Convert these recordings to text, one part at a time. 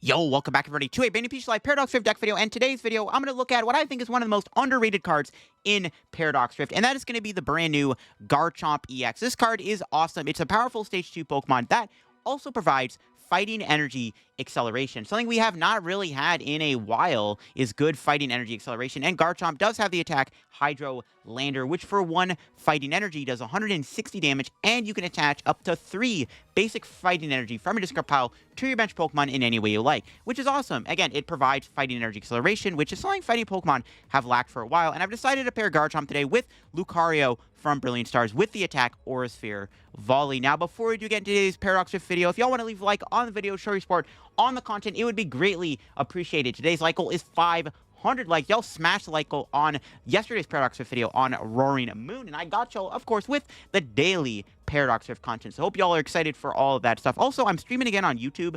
Yo, welcome back everybody to a Bidoof CRZ Live Paradox Rift deck video, and today's video, I'm going to look at what I think is one of the most underrated cards in Paradox Rift, and that is going to be the brand new Garchomp EX. This card is awesome. It's a powerful Stage 2 Pokemon that also provides fighting energy acceleration. Something we have not really had in a while is good fighting energy acceleration, and Garchomp does have the attack Hydro Lander, which for 1 fighting energy does 160 damage, and you can attach up to 3 basic fighting energy from your discard pile to your bench Pokemon in any way you like, which is awesome. Again, it provides fighting energy acceleration, which is something fighting Pokemon have lacked for a while, and I've decided to pair Garchomp today with Lucario from Brilliant Stars with the attack Aura Sphere Volley. Now, before we do get into today's Paradox Rift video, if y'all want to leave a like on the video, show your support on the content, it would be greatly appreciated. Today's like goal is 500 likes. Y'all smashed the like goal on yesterday's Paradox Rift video on Roaring Moon, and I got y'all, of course, with the daily Paradox Rift content. So hope y'all are excited for all of that stuff. Also, I'm streaming again on YouTube.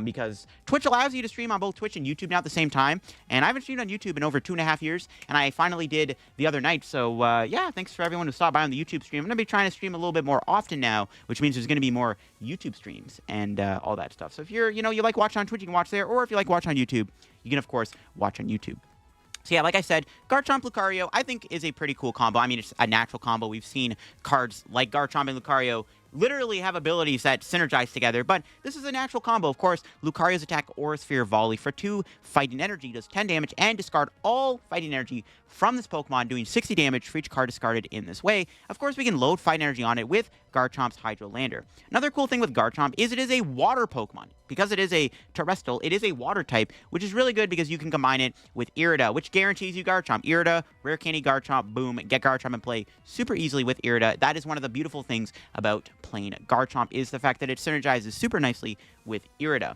Because Twitch allows you to stream on both Twitch and YouTube now at the same time, and I haven't streamed on YouTube in over 2.5 years, and I finally did the other night, so yeah, thanks for everyone who stopped by on the YouTube stream. I'm going to be trying to stream a little bit more often now, which means there's going to be more YouTube streams and all that stuff. So if you're, you like watching on Twitch, you can watch there, or if you like watching on YouTube, you can, of course, watch on YouTube. So yeah, like I said, Garchomp Lucario, I think, is a pretty cool combo. I mean, it's a natural combo. We've seen cards like Garchomp and Lucario literally have abilities that synergize together, but this is a natural combo. Of course, Lucario's attack Aura Sphere Volley for 2 fighting energy does 10 damage and discard all fighting energy from this Pokemon, doing 60 damage for each card discarded in this way. Of course, we can load fighting energy on it with Garchomp's Hydro Lander. Another cool thing with Garchomp is it is a water Pokemon. Because it is a terrestrial, it is a water type, which is really good because you can combine it with Irida, which guarantees you Garchomp. Irida, Rare Candy Garchomp, boom, get Garchomp and play super easily with Irida. That is one of the beautiful things about playing Garchomp, is the fact that it synergizes super nicely with Irida.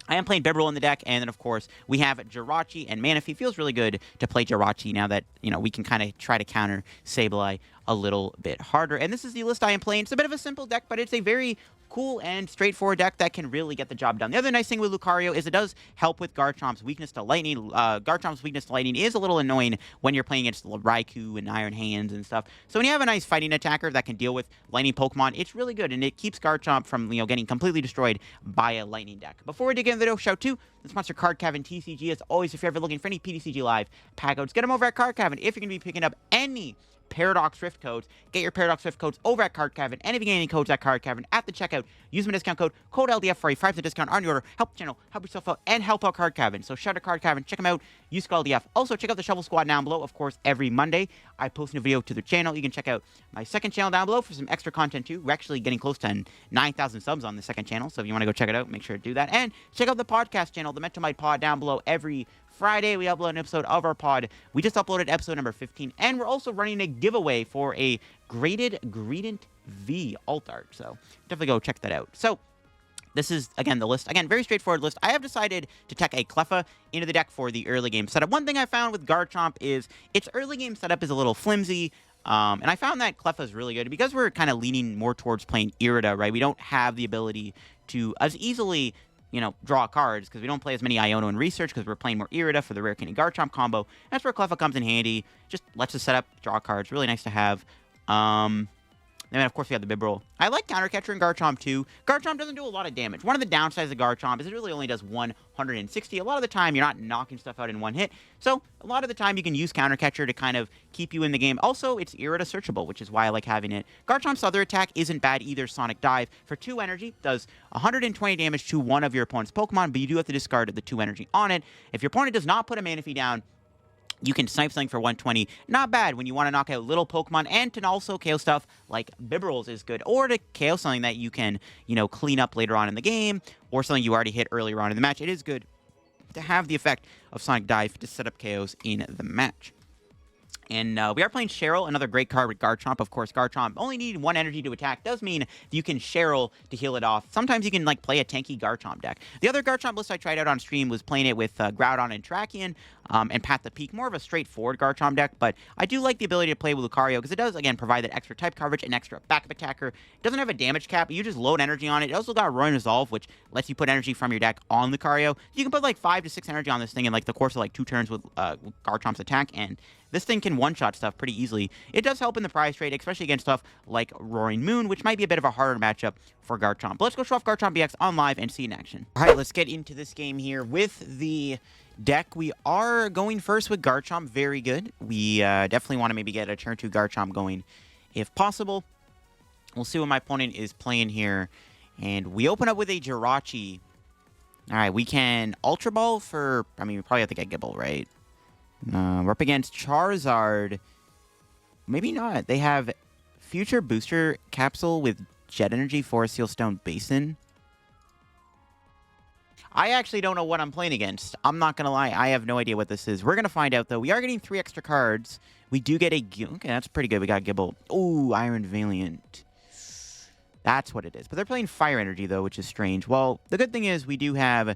I am playing Bibarel in the deck, and then, of course, we have Jirachi and Manaphy. Feels really good to play Jirachi now that, we can kind of try to counter Sableye a little bit harder. And this is the list I am playing. It's a bit of a simple deck, but it's a very cool and straightforward deck that can really get the job done. The other nice thing with Lucario is it does help with Garchomp's weakness to lightning. Garchomp's weakness to lightning is a little annoying when you're playing against Raikou and Iron Hands and stuff. So when you have a nice fighting attacker that can deal with lightning Pokemon, it's really good, and it keeps Garchomp from getting completely destroyed by a lightning deck. Before we dig into the video, shout to the sponsor Card Cavern TCG. As always, if you're ever looking for any PTCG Live pack codes, get them over at Card Cavern. If you're going to be picking up any Paradox Rift codes, get your Paradox Rift codes over at Card Cavern, and if you get any codes at Card Cavern at the checkout, use my discount code LDF for a 5% discount on your order. Help the channel, help yourself out, and help out Card Cavern. So shout out Card Cavern, check them out, use code LDF. Also, check out the Shovel Squad down below. Of course, every Monday, I post a video to their channel. You can check out my second channel down below for some extra content too. We're actually getting close to 9,000 subs on the second channel, so if you want to go check it out, make sure to do that. And check out the podcast channel, the Mental Might Pod, down below. Every Friday, we upload an episode of our pod. We just uploaded episode number 15, and we're also running a giveaway for a graded Greedent V alt art, so definitely go check that out. So this is, again, the list. Again, very straightforward list. I have decided to tech a Cleffa into the deck for the early game setup. One thing I found with Garchomp is its early game setup is a little flimsy, and I found that Cleffa is really good because we're kind of leaning more towards playing Irida, right? We don't have the ability to as easily draw cards because we don't play as many Iono in Research because we're playing more Irida for the Rare Candy Garchomp combo. That's where Cleffa comes in handy. Just lets us set up, draw cards. Really nice to have. And then, of course, we have the Bibarel. I like Counter Catcher in Garchomp, too. Garchomp doesn't do a lot of damage. One of the downsides of Garchomp is it really only does 160. A lot of the time, you're not knocking stuff out in one hit. So, a lot of the time, you can use Counter Catcher to kind of keep you in the game. Also, it's Irida searchable, which is why I like having it. Garchomp's other attack isn't bad either. Sonic Dive for 2 energy does 120 damage to one of your opponent's Pokemon, but you do have to discard the 2 energy on it. If your opponent does not put a Manaphy down, you can snipe something for 120. Not bad when you want to knock out little Pokemon, and to also KO stuff like Bibarel's is good. Or to KO something that you can, clean up later on in the game, or something you already hit earlier on in the match. It is good to have the effect of Sonic Dive to set up KOs in the match. And we are playing Cheryl, another great card with Garchomp. Of course, Garchomp only needing 1 energy to attack. Does mean that you can Cheryl to heal it off. Sometimes you can play a tanky Garchomp deck. The other Garchomp list I tried out on stream was playing it with Groudon and Tracheon and Pat the Peak. More of a straightforward Garchomp deck, but I do like the ability to play with Lucario because it does, again, provide that extra type coverage and extra backup attacker. It doesn't have a damage cap, but you just load energy on it. It also got Roaring Resolve, which lets you put energy from your deck on Lucario. You can put 5 to 6 energy on this thing in the course of 2 turns with Garchomp's attack, and this thing can one-shot stuff pretty easily. It does help in the prize trade, especially against stuff like Roaring Moon, which might be a bit of a harder matchup for Garchomp. But let's go show off Garchomp EX on live and see in action. All right, let's get into this game here with the deck. We are going first with Garchomp. Very good. We definitely want to maybe get a turn 2 Garchomp going if possible. We'll see what my opponent is playing here. And we open up with a Jirachi. All right, we can Ultra Ball for... I mean, we probably have to get Gible, right? We're up against Charizard. Maybe not. They have Future Booster Capsule with Jet Energy, Forest Seal Stone Basin. I actually don't know what I'm playing against. I'm not going to lie. I have no idea what this is. We're going to find out, though. We are getting 3 extra cards. We do get a... Okay, that's pretty good. We got Gible. Ooh, Iron Valiant. That's what it is. But they're playing Fire Energy, though, which is strange. Well, the good thing is we do have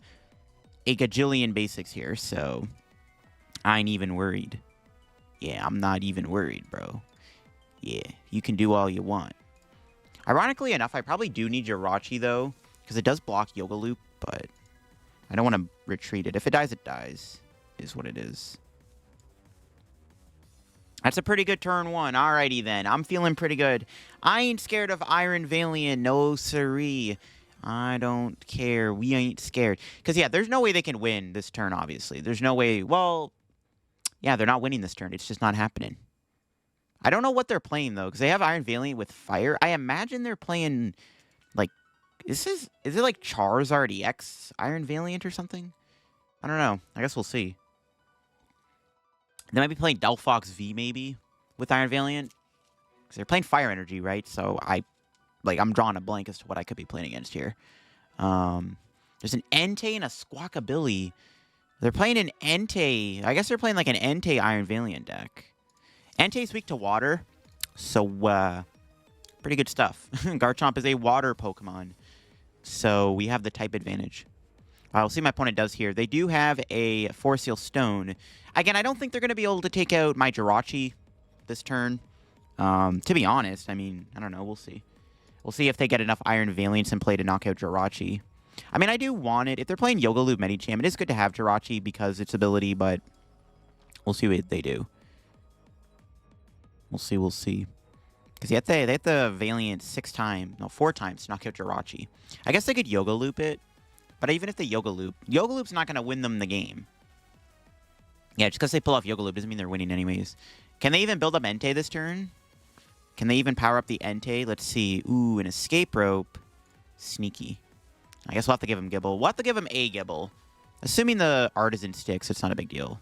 a gajillion basics here, so I ain't even worried. Yeah, I'm not even worried, bro. Yeah, you can do all you want. Ironically enough, I probably do need Jirachi, though, because it does block Yoga Loop, but I don't want to retreat it. If it dies, is what it is. That's a pretty good turn 1. Alrighty, then. I'm feeling pretty good. I ain't scared of Iron Valiant. No siree. I don't care. We ain't scared. Because, yeah, there's no way they can win this turn, obviously. There's no way... Well, yeah, they're not winning this turn. It's just not happening. I don't know what they're playing, though, because they have Iron Valiant with Fire. I imagine they're playing, like... Is it like Charizard EX Iron Valiant or something? I don't know. I guess we'll see. They might be playing Delphox V, maybe, with Iron Valiant. Because they're playing Fire Energy, right? So, I'm drawing a blank as to what I could be playing against here. There's an Entei and a Squawkabilly. They're playing an Entei. I guess they're playing, like, an Entei Iron Valiant deck. Entei's weak to water. So, pretty good stuff. Garchomp is a water Pokemon. So, we have the type advantage. We'll see what my opponent does here. They do have a Force Seal Stone. Again, I don't think they're going to be able to take out my Jirachi this turn. To be honest, I mean, I don't know. We'll see. We'll see if they get enough Iron Valiants in play to knock out Jirachi. I mean, I do want it. If they're playing Yoga Loop Medicham, it is good to have Jirachi because its ability, but we'll see what they do. We'll see. Because they have the Valiant 4 times to knock out Jirachi. I guess they could Yoga Loop it. But even if they Yoga Loop's not going to win them the game. Yeah, just because they pull off Yoga Loop doesn't mean they're winning anyways. Can they even build up Entei this turn? Can they even power up the Entei? Let's see. Ooh, an Escape Rope. Sneaky. I guess we'll have to give him Gible. We'll have to give him a Gible. Assuming the Artazon sticks, it's not a big deal.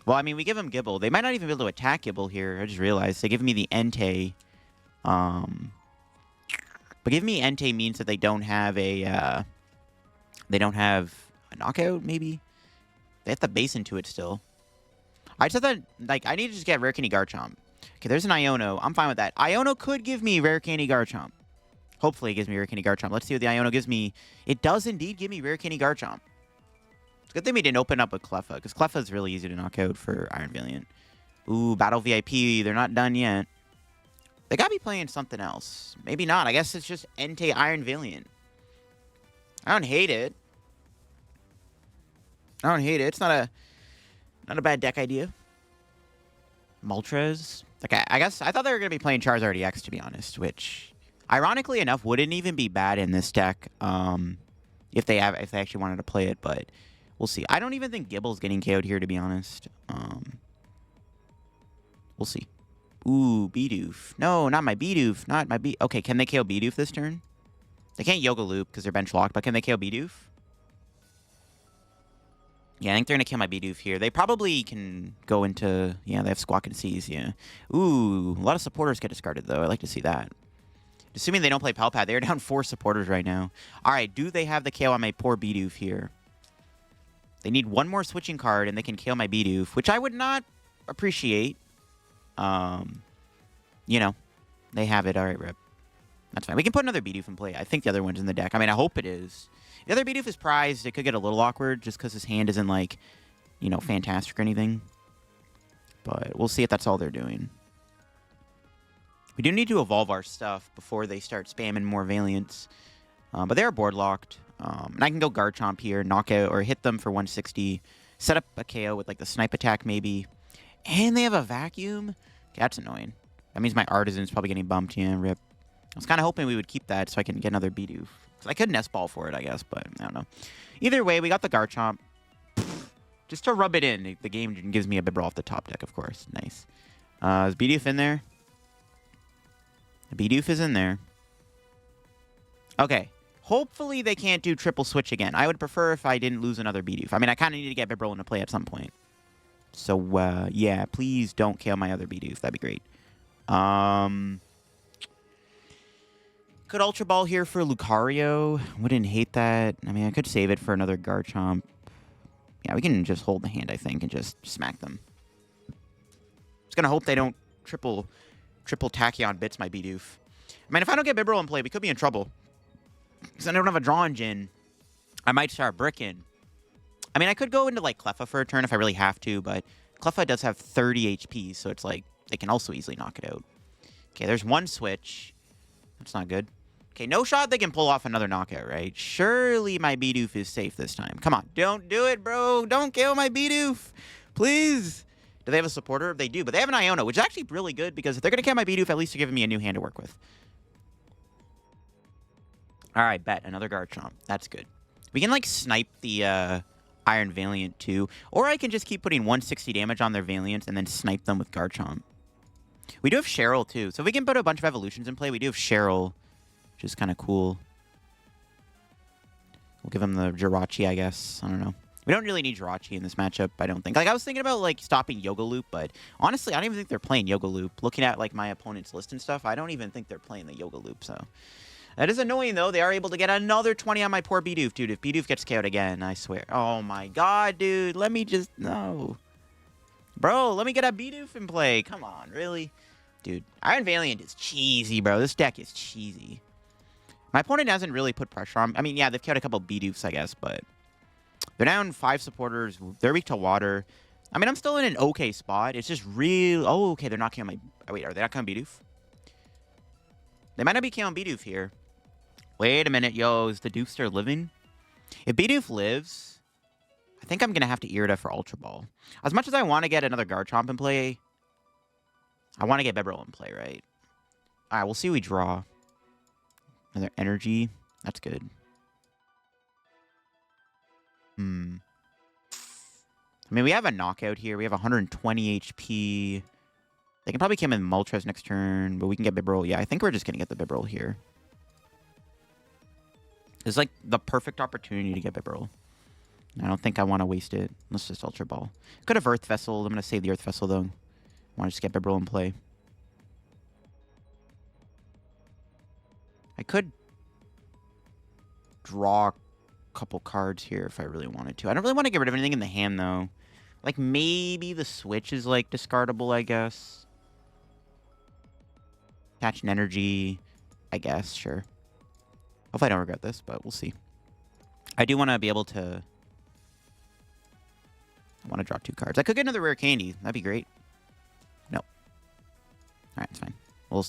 Well, I mean, we give him Gible. They might not even be able to attack Gible here. I just realized. They give me the Entei. But give me Entei means that they don't have a, knockout, maybe? They have to base into it still. I just thought, like, I need to just get Rare Candy Garchomp. Okay, there's an Iono. I'm fine with that. Iono could give me Rare Candy Garchomp. Hopefully it gives me Rare Candy Garchomp. Let's see what the Iono gives me. It does indeed give me Rare Candy Garchomp. It's a good thing we didn't open up with Cleffa, because Cleffa is really easy to knock out for Iron Valiant. Ooh, Battle VIP. They're not done yet. They gotta be playing something else. Maybe not. I guess it's just Entei Iron Valiant. I don't hate it. It's not a bad deck idea. Moltres. Okay, I guess I thought they were gonna be playing Charizard EX, to be honest, which ironically enough wouldn't even be bad in this deck. If they actually wanted to play it, but we'll see. I don't even think Gible's getting KO'd here, to be honest. We'll see. Ooh, Bidoof. No, not my Bidoof. Not my B. Okay, can they KO Bidoof this turn? They can't Yoga Loop because they're bench locked, but can they KO Bidoof? Yeah, I think they're going to kill my Bidoof here. They probably can go into... Yeah, they have Squawk and Seize, yeah. Ooh, a lot of supporters get discarded, though. I like to see that. Assuming they don't play Palpad, they are down 4 supporters right now. All right, do they have the KO on my poor Bidoof here? They need one more switching card, and they can KO my Bidoof, which I would not appreciate. You know, they have it. All right, rip. That's fine. We can put another Bidoof in play. I think the other one's in the deck. I mean, I hope it is. The other Bidoof is prized. It could get a little awkward just because his hand isn't, like, you know, fantastic or anything. But we'll see if that's all they're doing. We do need to evolve our stuff before they start spamming more Valiants. But they are board locked. And I can go Garchomp here, knock out, or hit them for 160. Set up a KO with, like, the Snipe attack, maybe. And they have a Vacuum? Okay, that's annoying. That means my Artazon's probably getting bumped. Yeah, rip. I was kind of hoping we would keep that so I can get another Bidoof. Because I could Nest Ball for it, I guess, but I don't know. Either way, we got the Garchomp. Just to rub it in, the game gives me a Bibarel off the top deck, of course. Nice. Is Bidoof in there? Bidoof is in there. Okay. Hopefully they can't do triple switch again. I would prefer if I didn't lose another Bidoof. I mean, I kind of need to get Bibarel into play at some point. So, yeah, please don't kill my other Bidoof. That'd be great. Could Ultra Ball here for Lucario. Wouldn't hate that. I mean, I could save it for another Garchomp. Yeah, we can just hold the hand, I think, and just smack them. Just gonna hope they don't triple Tachyon bits my Bidoof. I mean, if I don't get Bibarel in play, we could be in trouble. Because I don't have a draw engine. I might start bricking. I mean, I could go into, like, Cleffa for a turn if I really have to, but Cleffa does have 30 HP, so it's like, they can also easily knock it out. Okay, there's one switch. That's not good. Okay, no shot they can pull off another knockout, right? Surely my Bidoof is safe this time. Come on, don't do it, bro. Don't kill my Bidoof. Please. Do they have a supporter? They do, but they have an Iono, which is actually really good, because if they're going to kill my Bidoof, at least they're giving me a new hand to work with. All right, bet. Another Garchomp. That's good. We can, like, snipe the Iron Valiant, too. Or I can just keep putting 160 damage on their Valiant and then snipe them with Garchomp. We do have Cheryl, too. So if we can put a bunch of evolutions in play, we do have Cheryl, which is kind of cool. We'll give him the Jirachi, I guess. I don't know. We don't really need Jirachi in this matchup, I don't think. Like, I was thinking about, like, stopping Yoga Loop, but honestly, I don't even think they're playing Yoga Loop. Looking at, like, my opponent's list and stuff, I don't even think they're playing the Yoga Loop, so... That is annoying, though. They are able to get another 20 on my poor Bidoof. Dude, if Bidoof gets KO'd again, I swear. Oh, my God, dude. Let me just... No. Bro, let me get a Bidoof in play. Come on, really? Dude, Iron Valiant is cheesy, bro. This deck is cheesy. My opponent hasn't really put pressure on... I mean, yeah, they've KO'd a couple Bidoofs, I guess, but... They're down 5 supporters. They're weak to water. I mean, I'm still in an okay spot. It's just real... Oh, okay, they're not killing my... Wait, are they not killing Bidoof? They might not be killing Bidoof here. Wait a minute, yo. Is the Doofster living? If Bidoof lives, I think I'm going to have to Irida for Ultra Ball. As much as I want to get another Garchomp in play, I want to get Bibarel in play, right? All right, we'll see what we draw. Another energy. That's good. I mean, we have a knockout here. We have 120 HP. They can probably kill him in Moltres next turn, but we can get Bibarel. Yeah, I think we're just going to get the Bibarel here. It's like the perfect opportunity to get Bibarel. I don't think I want to waste it. Let's just Ultra Ball. Could have Earth Vessel. I'm going to save the Earth Vessel, though. I want to just get Bibarel in play. I could draw a couple cards here if I really wanted to. I don't really want to get rid of anything in the hand, though. Like, maybe the Switch is, like, discardable, I guess. Catch an energy, I guess, sure. Hopefully I don't regret this, but we'll see. I do want to be able to... I want to draw 2 cards. I could get another Rare Candy. That'd be great. Nope. Alright, it's fine. We'll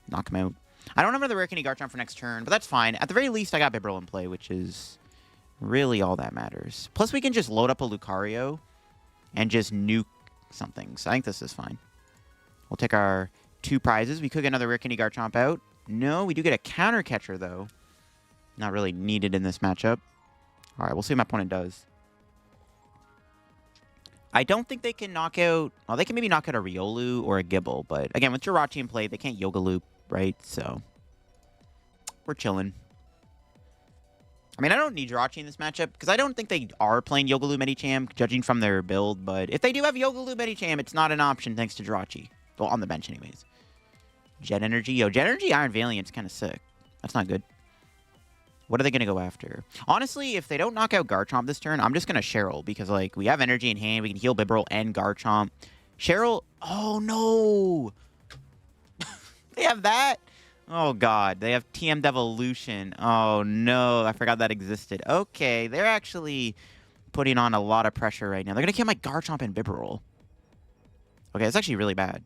knock him out. I don't have another Rare Candy Garchomp for next turn, but that's fine. At the very least, I got Bibarel in play, which is really all that matters. Plus, we can just load up a Lucario and just nuke something. So I think this is fine. We'll take our 2 prizes. We could get another Rare Candy Garchomp out. No, we do get a counter catcher, though. Not really needed in this matchup. All right, we'll see what my opponent does. I don't think they can knock out... Well, they can maybe knock out a Riolu or a Gible, but again, with Jirachi in play, they can't Yoga Loop, right? So, we're chilling. I mean, I don't need Jirachi in this matchup, because I don't think they are playing Yoga Loop Medicham, judging from their build, but if they do have Yoga Loop Medicham, it's not an option thanks to Jirachi. Well, on the bench anyways. Jet Energy. Yo, Jet Energy Iron Valiant's kind of sick. That's not good. What are they going to go after? Honestly, if they don't knock out Garchomp this turn, I'm just going to Cheryl, because, like, we have energy in hand. We can heal Bibarel and Garchomp. Cheryl... Oh, no! They have that? Oh, God. They have TM Devolution. Oh, no. I forgot that existed. Okay, they're actually putting on a lot of pressure right now. They're going to kill my Garchomp and Bibarel. Okay, it's actually really bad.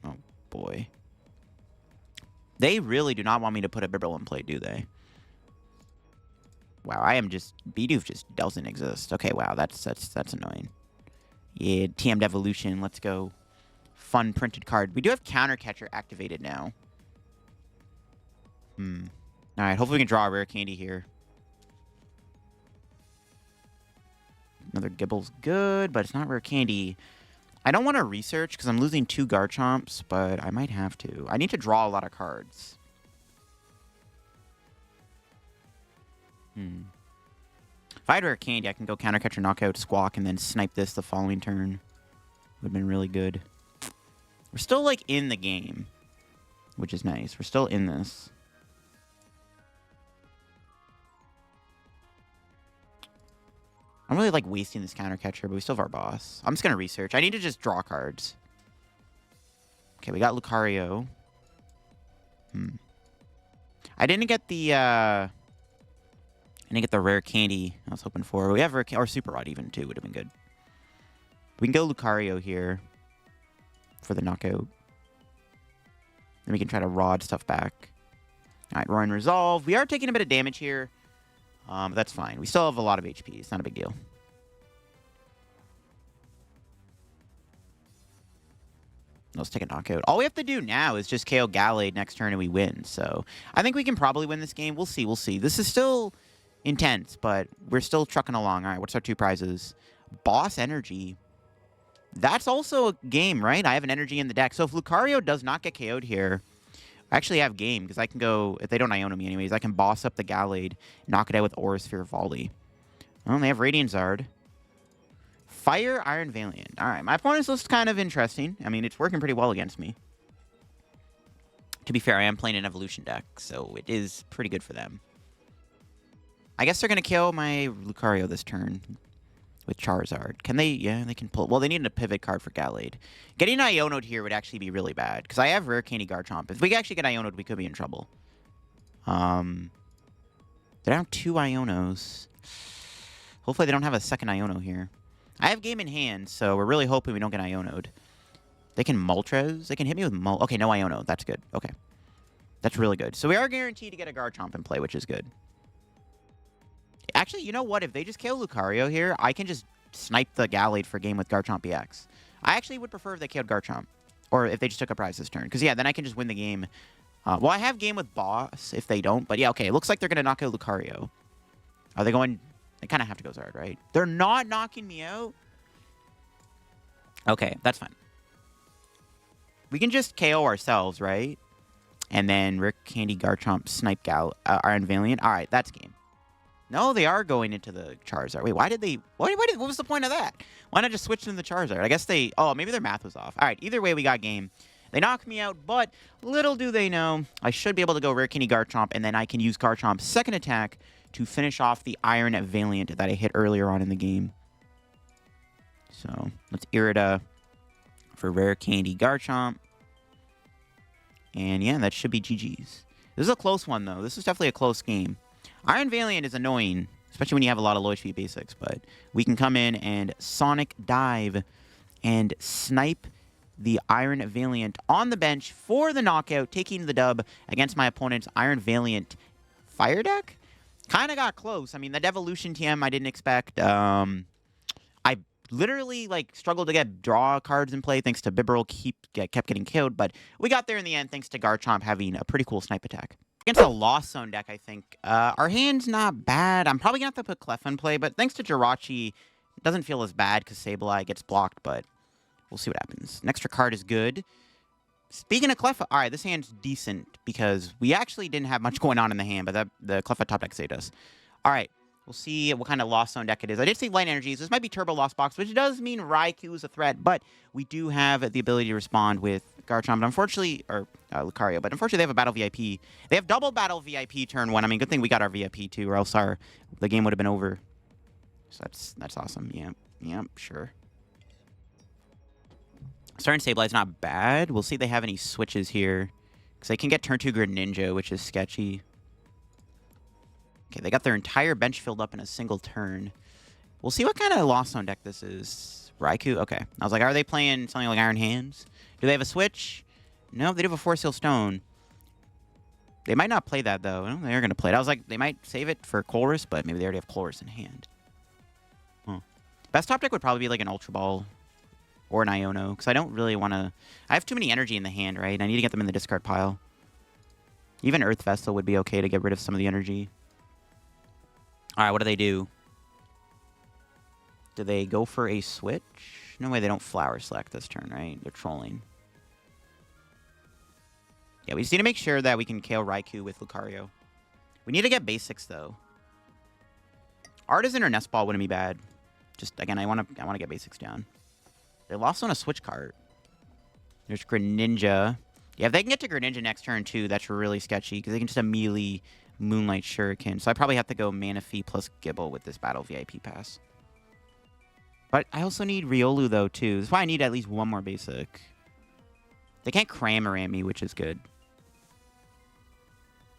Oh, boy. They really do not want me to put a Bibarel in play, do they? Wow, I am just... Bidoof just doesn't exist. Okay, wow, that's annoying. Yeah, TM Devolution, let's go. Fun printed card. We do have Counter Catcher activated now. Alright, hopefully we can draw a rare candy here. Another Gible's good, but it's not rare candy. I don't want to research because I'm losing 2 Garchomps, but I might have to. I need to draw a lot of cards. If I had rare candy, I can go counter catcher, knockout, squawk, and then snipe this the following turn. Would have been really good. We're still, like, in the game, which is nice. We're still in this. I'm really, like, wasting this counter catcher, but we still have our boss. I'm just going to research. I need to just draw cards. Okay, we got Lucario. I didn't get the, rare candy I was hoping for. We have rare or Super Rod even, too. Would have been good. We can go Lucario here for the knockout. Then we can try to Rod stuff back. All right, Roaring Resolve. We are taking a bit of damage here. But that's fine. We still have a lot of HP. It's not a big deal. Let's take a knockout. All we have to do now is just KO Gallade next turn and we win. So I think we can probably win this game. We'll see. We'll see. This is still intense, but we're still trucking along. All right, what's our 2 prizes? Boss Energy. That's also a game, right? I have an energy in the deck. So if Lucario does not get KO'd here, I actually have game, because I can go, if they don't Iono me anyways, I can boss up the Gallade, knock it out with Aura Sphere Volley. Well, they have Radiant Zard. Fire Iron Valiant. Alright, my opponent's list is kind of interesting. I mean, it's working pretty well against me. To be fair, I am playing an Evolution deck, so it is pretty good for them. I guess they're going to kill my Lucario this turn with Charizard. Can they? Yeah, they can pull. Well, they need a pivot card for Gallade. Getting Iono'd here would actually be really bad, because I have Rare Candy Garchomp. If we actually get Iono'd, we could be in trouble. They're down 2 Ionos. Hopefully they don't have a second Iono here. I have game in hand, so we're really hoping we don't get Iono'd. They can Moltres. They can hit me with Okay, no Iono. That's good. Okay. That's really good. So we are guaranteed to get a Garchomp in play, which is good. Actually, you know what? If they just kill Lucario here, I can just snipe the Gallade for game with Garchomp EX. I actually would prefer if they killed Garchomp. Or if they just took a prize this turn. Because, yeah, then I can just win the game. Well, I have game with Boss if they don't. But, yeah, okay. It looks like they're going to knock out Lucario. Are they going... They kind of have to go Zard, right? They're not knocking me out? Okay, that's fine. We can just KO ourselves, right? And then Rare Candy Garchomp snipe Iron Valiant. All right, that's game. No, they are going into the Charizard. Wait, why did they... What was the point of that? Why not just switch into the Charizard? I guess they... Oh, maybe their math was off. All right, either way, we got game. They knocked me out, but little do they know, I should be able to go Rare Candy Garchomp, and then I can use Garchomp's second attack to finish off the Iron Valiant that I hit earlier on in the game. So, let's Irida for Rare Candy Garchomp. And yeah, that should be GG's. This is a close one, though. This is definitely a close game. Iron Valiant is annoying, especially when you have a lot of low HP basics, but we can come in and Sonic Dive and snipe the Iron Valiant on the bench for the knockout, taking the dub against my opponent's Iron Valiant Fire deck. Kind of got close. I mean, the Devolution TM I didn't expect. I literally like struggled to get draw cards in play thanks to Bibarel kept getting killed, but we got there in the end thanks to Garchomp having a pretty cool snipe attack. Against a Lost Zone deck, I think. Our hand's not bad. I'm probably going to have to put Cleffa in play, but thanks to Jirachi, it doesn't feel as bad because Sableye gets blocked, but we'll see what happens. An extra card is good. Speaking of Cleffa, all right, this hand's decent because we actually didn't have much going on in the hand, but the Cleffa top deck saved us. All right, we'll see what kind of Lost Zone deck it is. I did say Light Energies. This might be Turbo Lost Box, which does mean Raikou is a threat, but we do have the ability to respond with Garchomp, but unfortunately, or Lucario, but unfortunately they have a Battle VIP. They have double Battle VIP turn 1. I mean, good thing we got our VIP too, or else the game would have been over. So that's awesome. Yeah, sure. Starting Sableye's not bad. We'll see if they have any switches here. Because they can get turn 2 Greninja, which is sketchy. Okay, they got their entire bench filled up in a single turn. We'll see what kind of Lost Zone deck this is. Raikou? Okay. I was like, are they playing something like Iron Hands? Do they have a switch? No, they do have a Force Seal Stone. They might not play that, though. I don't think they're going to play it. I was like, they might save it for Colress, but maybe they already have Colress in hand. Huh. Best top deck would probably be like an Ultra Ball or an Iono, because I don't really want to... I have too many energy in the hand, right? I need to get them in the discard pile. Even Earth Vessel would be okay to get rid of some of the energy. All right, what do they do? Do they go for a switch? No way they don't Flower Select this turn, right? They're trolling. Yeah, we just need to make sure that we can KO Raikou with Lucario. We need to get basics, though. Artazon or Nest Ball wouldn't be bad. Just, again, I want to get basics down. They lost on a switch card. There's Greninja. Yeah, if they can get to Greninja next turn, too, that's really sketchy, because they can just immediately Moonlight Shuriken. So I probably have to go Manaphy plus Gible with this Battle VIP Pass. But I also need Riolu, though, too. That's why I need at least one more basic. They can't Cramorant me, which is good.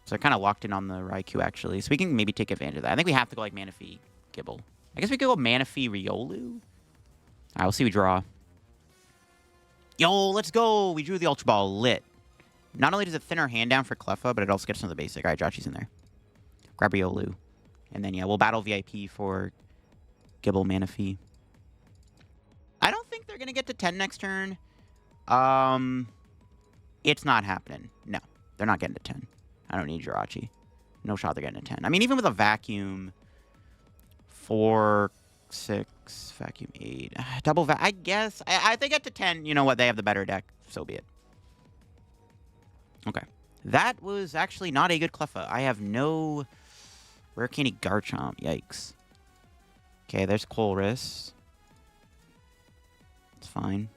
So they're kind of locked in on the Raikou, actually. So we can maybe take advantage of that. I think we have to go, like, Manaphy Gible. I guess we could go Manaphy Riolu. All right, we'll see we draw. Yo, let's go! We drew the Ultra Ball. Lit. Not only does it thin our hand down for Cleffa, but it also gets another basic. All right, Jirachi's in there. Grab Riolu. And then, yeah, we'll battle VIP for Gible Manaphy. I don't think they're going to get to 10 next turn. It's not happening. No, they're not getting to 10. I don't need Jirachi. No shot they're getting to 10. I mean, even with a vacuum, 4, 6, vacuum 8, double vac. I guess. If they get to 10, you know what? They have the better deck. So be it. Okay. That was actually not a good Cleffa. I have no Rare Candy Garchomp. Yikes. Okay, there's Colress. It's fine.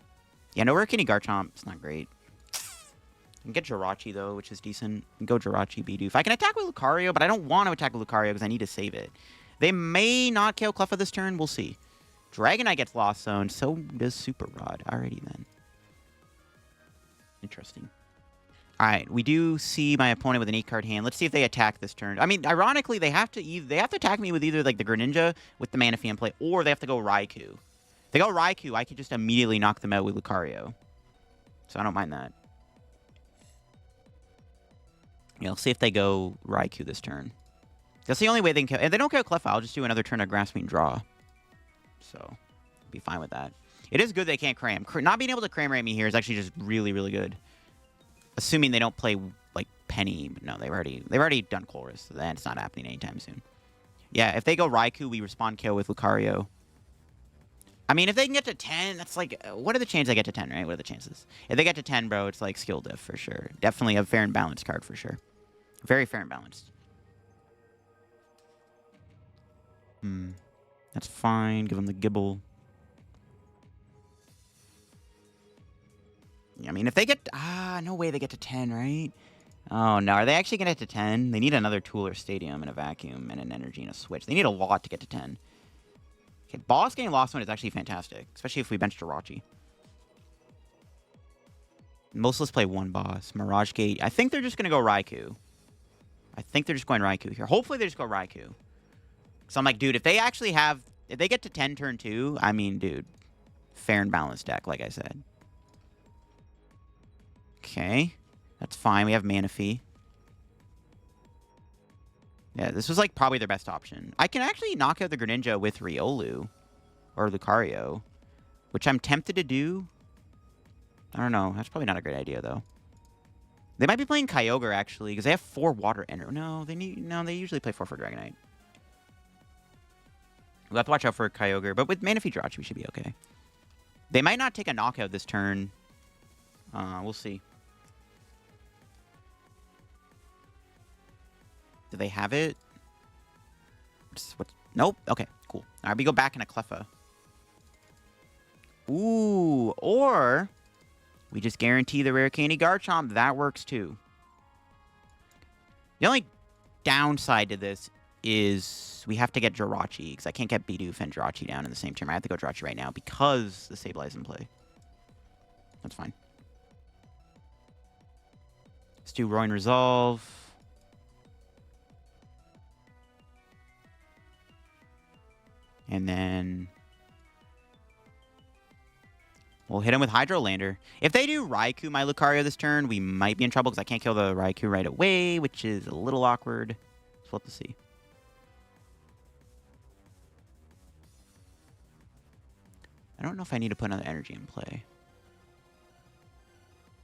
Yeah, no Rare Candy Garchomp. It's not great. I can get Jirachi, though, which is decent. I can go Jirachi, Bidoof. I can attack with Lucario, but I don't want to attack with Lucario because I need to save it. They may not KO Cleffa this turn. We'll see. Dragonite gets Lost Zone. So does Super Rod. Alrighty, then. Interesting. Alright, we do see my opponent with an 8-card hand. Let's see if they attack this turn. I mean, ironically, they have to attack me with either like the Greninja with the Manaphy in play, or they have to go Raikou. If they go Raikou, I could just immediately knock them out with Lucario. So I don't mind that. Yeah, let's see if they go Raikou this turn. That's the only way they can kill. If they don't kill Cleffa, I'll just do another turn of Grasping Draw. So, I'll be fine with that. It is good they can't cram. Not being able to Cramorant me here is actually just really, really good. Assuming they don't play, like, Penny. But no, they've already done Colress. So that's not happening anytime soon. Yeah, if they go Raikou, we respond KO with Lucario. I mean, if they can get to 10, that's like... What are the chances they get to 10, right? What are the chances? If they get to 10, bro, it's like skill diff for sure. Definitely a fair and balanced card for sure. Very fair and balanced. That's fine. Give them the Gible. I mean, if they get... no way they get to 10, right? Oh, no. Are they actually going to get to 10? They need another Tool or Stadium and a Vacuum and an Energy and a Switch. They need a lot to get to 10. Okay, Boss getting Lost Zone is actually fantastic. Especially if we bench Jirachi. Most of us play one boss. Mirage Gate. I think they're just going to go Raikou. I think they're just going Raikou here. Hopefully they just go Raikou. So I'm like, dude, if they actually have... If they get to 10 turn 2, I mean, dude. Fair and balanced deck, like I said. Okay. That's fine. We have Manaphy. Yeah, this was like probably their best option. I can actually knock out the Greninja with Riolu. Or Lucario. Which I'm tempted to do. I don't know. That's probably not a great idea, though. They might be playing Kyogre, actually, because they have 4 water energy. No, they usually play 4 for Dragonite. We'll have to watch out for Kyogre, but with Manaphy Jirachi, we should be okay. They might not take a knockout this turn. We'll see. Do they have it? Nope. Okay, cool. All right, we go back in a Cleffa. Ooh, or we just guarantee the Rare Candy Garchomp. That works too. The only downside to this is we have to get Jirachi, because I can't get Bidoof and Jirachi down in the same turn. I have to go Jirachi right now because the Sableye in play. That's fine. Let's do Roaring Resolve. And then we'll hit him with Hydrolander. If they do Raikou my Lucario this turn, we might be in trouble because I can't kill the Raikou right away, which is a little awkward. So we'll have to see. I don't know if I need to put another energy in play.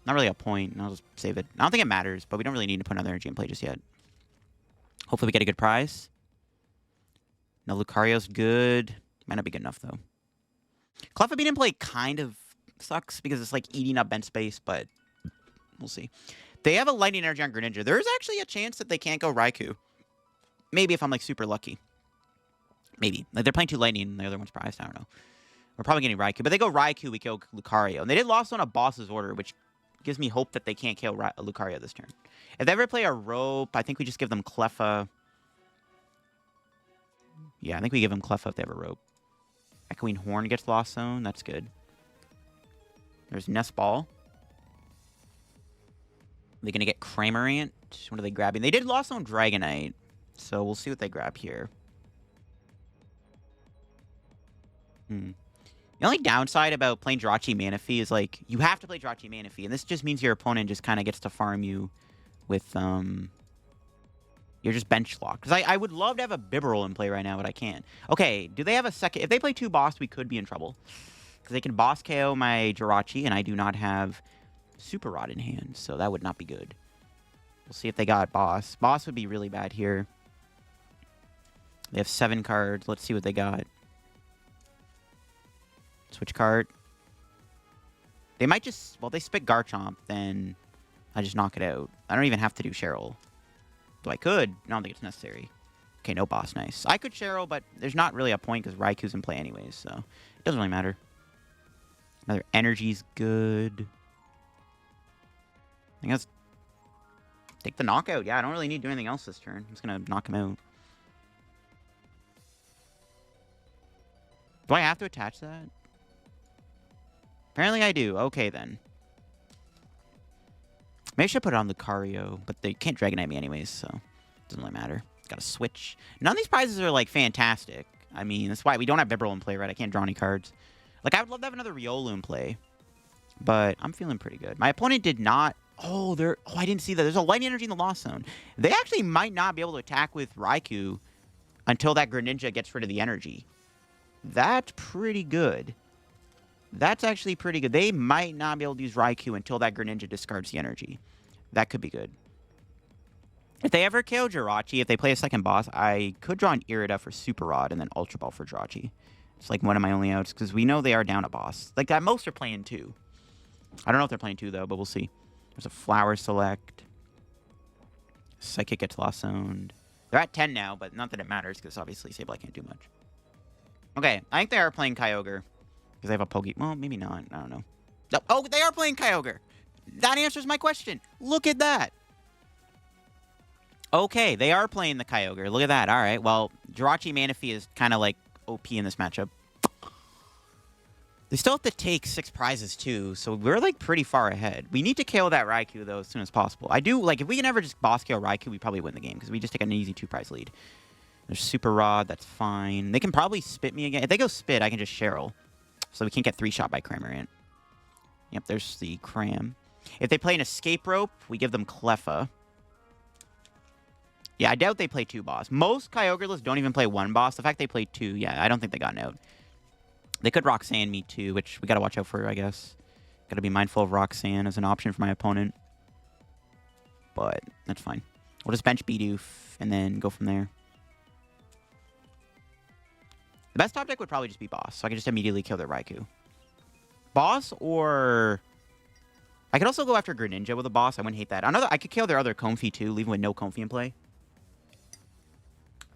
Not really a point. I'll just save it. I don't think it matters, but we don't really need to put another energy in play just yet. Hopefully we get a good prize. No, Lucario's good. Might not be good enough, though. Cleffa beat in play kind of sucks because it's like eating up bench space, but we'll see. They have a Lightning Energy on Greninja. There is actually a chance that they can't go Raikou. Maybe if I'm like super lucky. Maybe. Like they're playing 2 Lightning and the other one's prized. I don't know. We're probably getting Raikou. But they go Raikou, we kill Lucario. And they did lost on a boss's order, which gives me hope that they can't kill Lucario this turn. If they ever play a Rope, I think we just give them Cleffa. Yeah, I think we give them Cleffa if they have a Rope. Echoing Horn gets Lost Zone. That's good. There's Nest Ball. Are they going to get Cramorant? What are they grabbing? They did Lost Zone Dragonite. So we'll see what they grab here. The only downside about playing Jirachi Manaphy is, like, you have to play Jirachi Manaphy. And this just means your opponent just kind of gets to farm you with, you're just bench locked. Because I would love to have a Bibarel in play right now, but I can't. Okay, do they have a second? If they play 2 boss, we could be in trouble. Because they can boss KO my Jirachi, and I do not have Super Rod in hand. So that would not be good. We'll see if they got boss. Boss would be really bad here. They have 7 cards. Let's see what they got. Switch card. They might just... Well, they spit Garchomp, then I just knock it out. I don't even have to do Cheryl. Though I could. I don't think it's necessary. Okay, no boss. Nice. I could Cheryl, but there's not really a point because Raikou's in play anyways, so it doesn't really matter. Another energy's good. I think that's... Take the knockout. Yeah, I don't really need to do anything else this turn. I'm just going to knock him out. Do I have to attach that? Apparently I do. Okay, then. Maybe I should put it on Lucario, but they can't Dragonite me anyways, so it doesn't really matter. Got to switch. None of these prizes are, like, fantastic. I mean, that's why we don't have Bibarel in play, right? I can't draw any cards. Like, I would love to have another Riolu in play, but I'm feeling pretty good. My opponent did not... Oh, I didn't see that. There's a Lightning Energy in the Lost Zone. They actually might not be able to attack with Raikou until that Greninja gets rid of the energy. That's pretty good. That's actually pretty good. They might not be able to use Raikou until that Greninja discards the energy. That could be good. If they ever KO Jirachi, if they play a second boss, I could draw an Irida for Super Rod and then Ultra Ball for Jirachi. It's like one of my only outs because we know they are down a boss. Like at most they're playing 2. I don't know if they're playing 2 though, but we'll see. There's a Flower Select. Psychic gets Lost Zoned. They're at 10 now, but not that it matters because obviously Sableye can't do much. Okay, I think they are playing Kyogre. Because they have a Poke... Well, maybe not. I don't know. No. Oh, they are playing Kyogre. That answers my question. Look at that. Okay, they are playing the Kyogre. Look at that. All right. Well, Jirachi Manaphy is kind of like OP in this matchup. They still have to take 6 prizes, too. So we're, like, pretty far ahead. We need to KO that Raikou, though, as soon as possible. I do... Like, if we can ever just boss KO Raikou, we probably win the game. Because we just take an easy 2-prize lead. There's Super Rod. That's fine. They can probably spit me again. If they go spit, I can just Cheryl. So we can't get 3-shot by Cramorant. Yep, there's the Cram. If they play an Escape Rope, we give them Cleffa. Yeah, I doubt they play 2 boss. Most Kyogre lists don't even play 1 boss. The fact they play 2, yeah, I don't think they got an out. They could Roxanne me too, which we gotta watch out for, I guess. Gotta be mindful of Roxanne as an option for my opponent. But that's fine. We'll just bench Bidoof and then go from there. The best top deck would probably just be Boss, so I can just immediately kill their Raikou. Boss or... I could also go after Greninja with a Boss. I wouldn't hate that. I could kill their other Comfey too, leave them with no Comfey in play.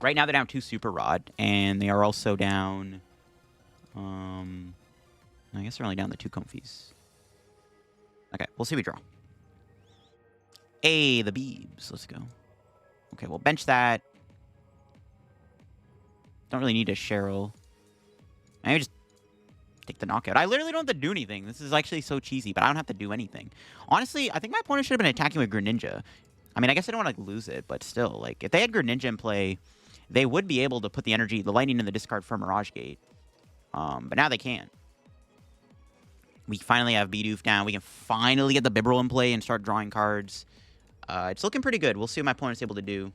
Right now they're down 2 Super Rod, and they are also down... I guess they're only down the 2 Comfies. Okay, we'll see we draw. Hey, the Beebs. Let's go. Okay, we'll bench that. Don't really need a Cheryl. I just take the knockout. I literally don't have to do anything. This is actually so cheesy, but I don't have to do anything. Honestly, I think my opponent should have been attacking with Greninja. I mean, I guess I don't want to lose it, but still, like, if they had Greninja in play, they would be able to put the energy, the lightning in the discard for Mirage Gate. But now they can't. We finally have Bidoof down. We can finally get the Bibarel in play and start drawing cards. It's looking pretty good. We'll see what my opponent's able to do.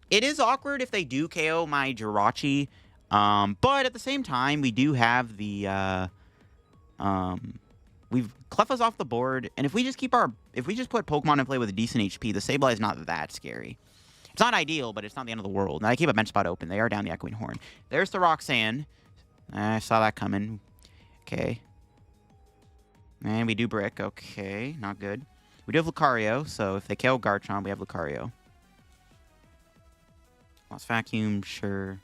It is awkward if they do KO my Jirachi. But at the same time, we do have the Cleffa's off the board, and if we just put Pokemon in play with a decent HP, the Sableye is not that scary. It's not ideal, but it's not the end of the world. Now I keep a bench spot open. They are down the Echoing Horn. There's the Roxanne. I saw that coming. Okay. And we do Brick. Okay, not good. We do have Lucario, so if they KO Garchomp, we have Lucario. Lost Vacuum, sure.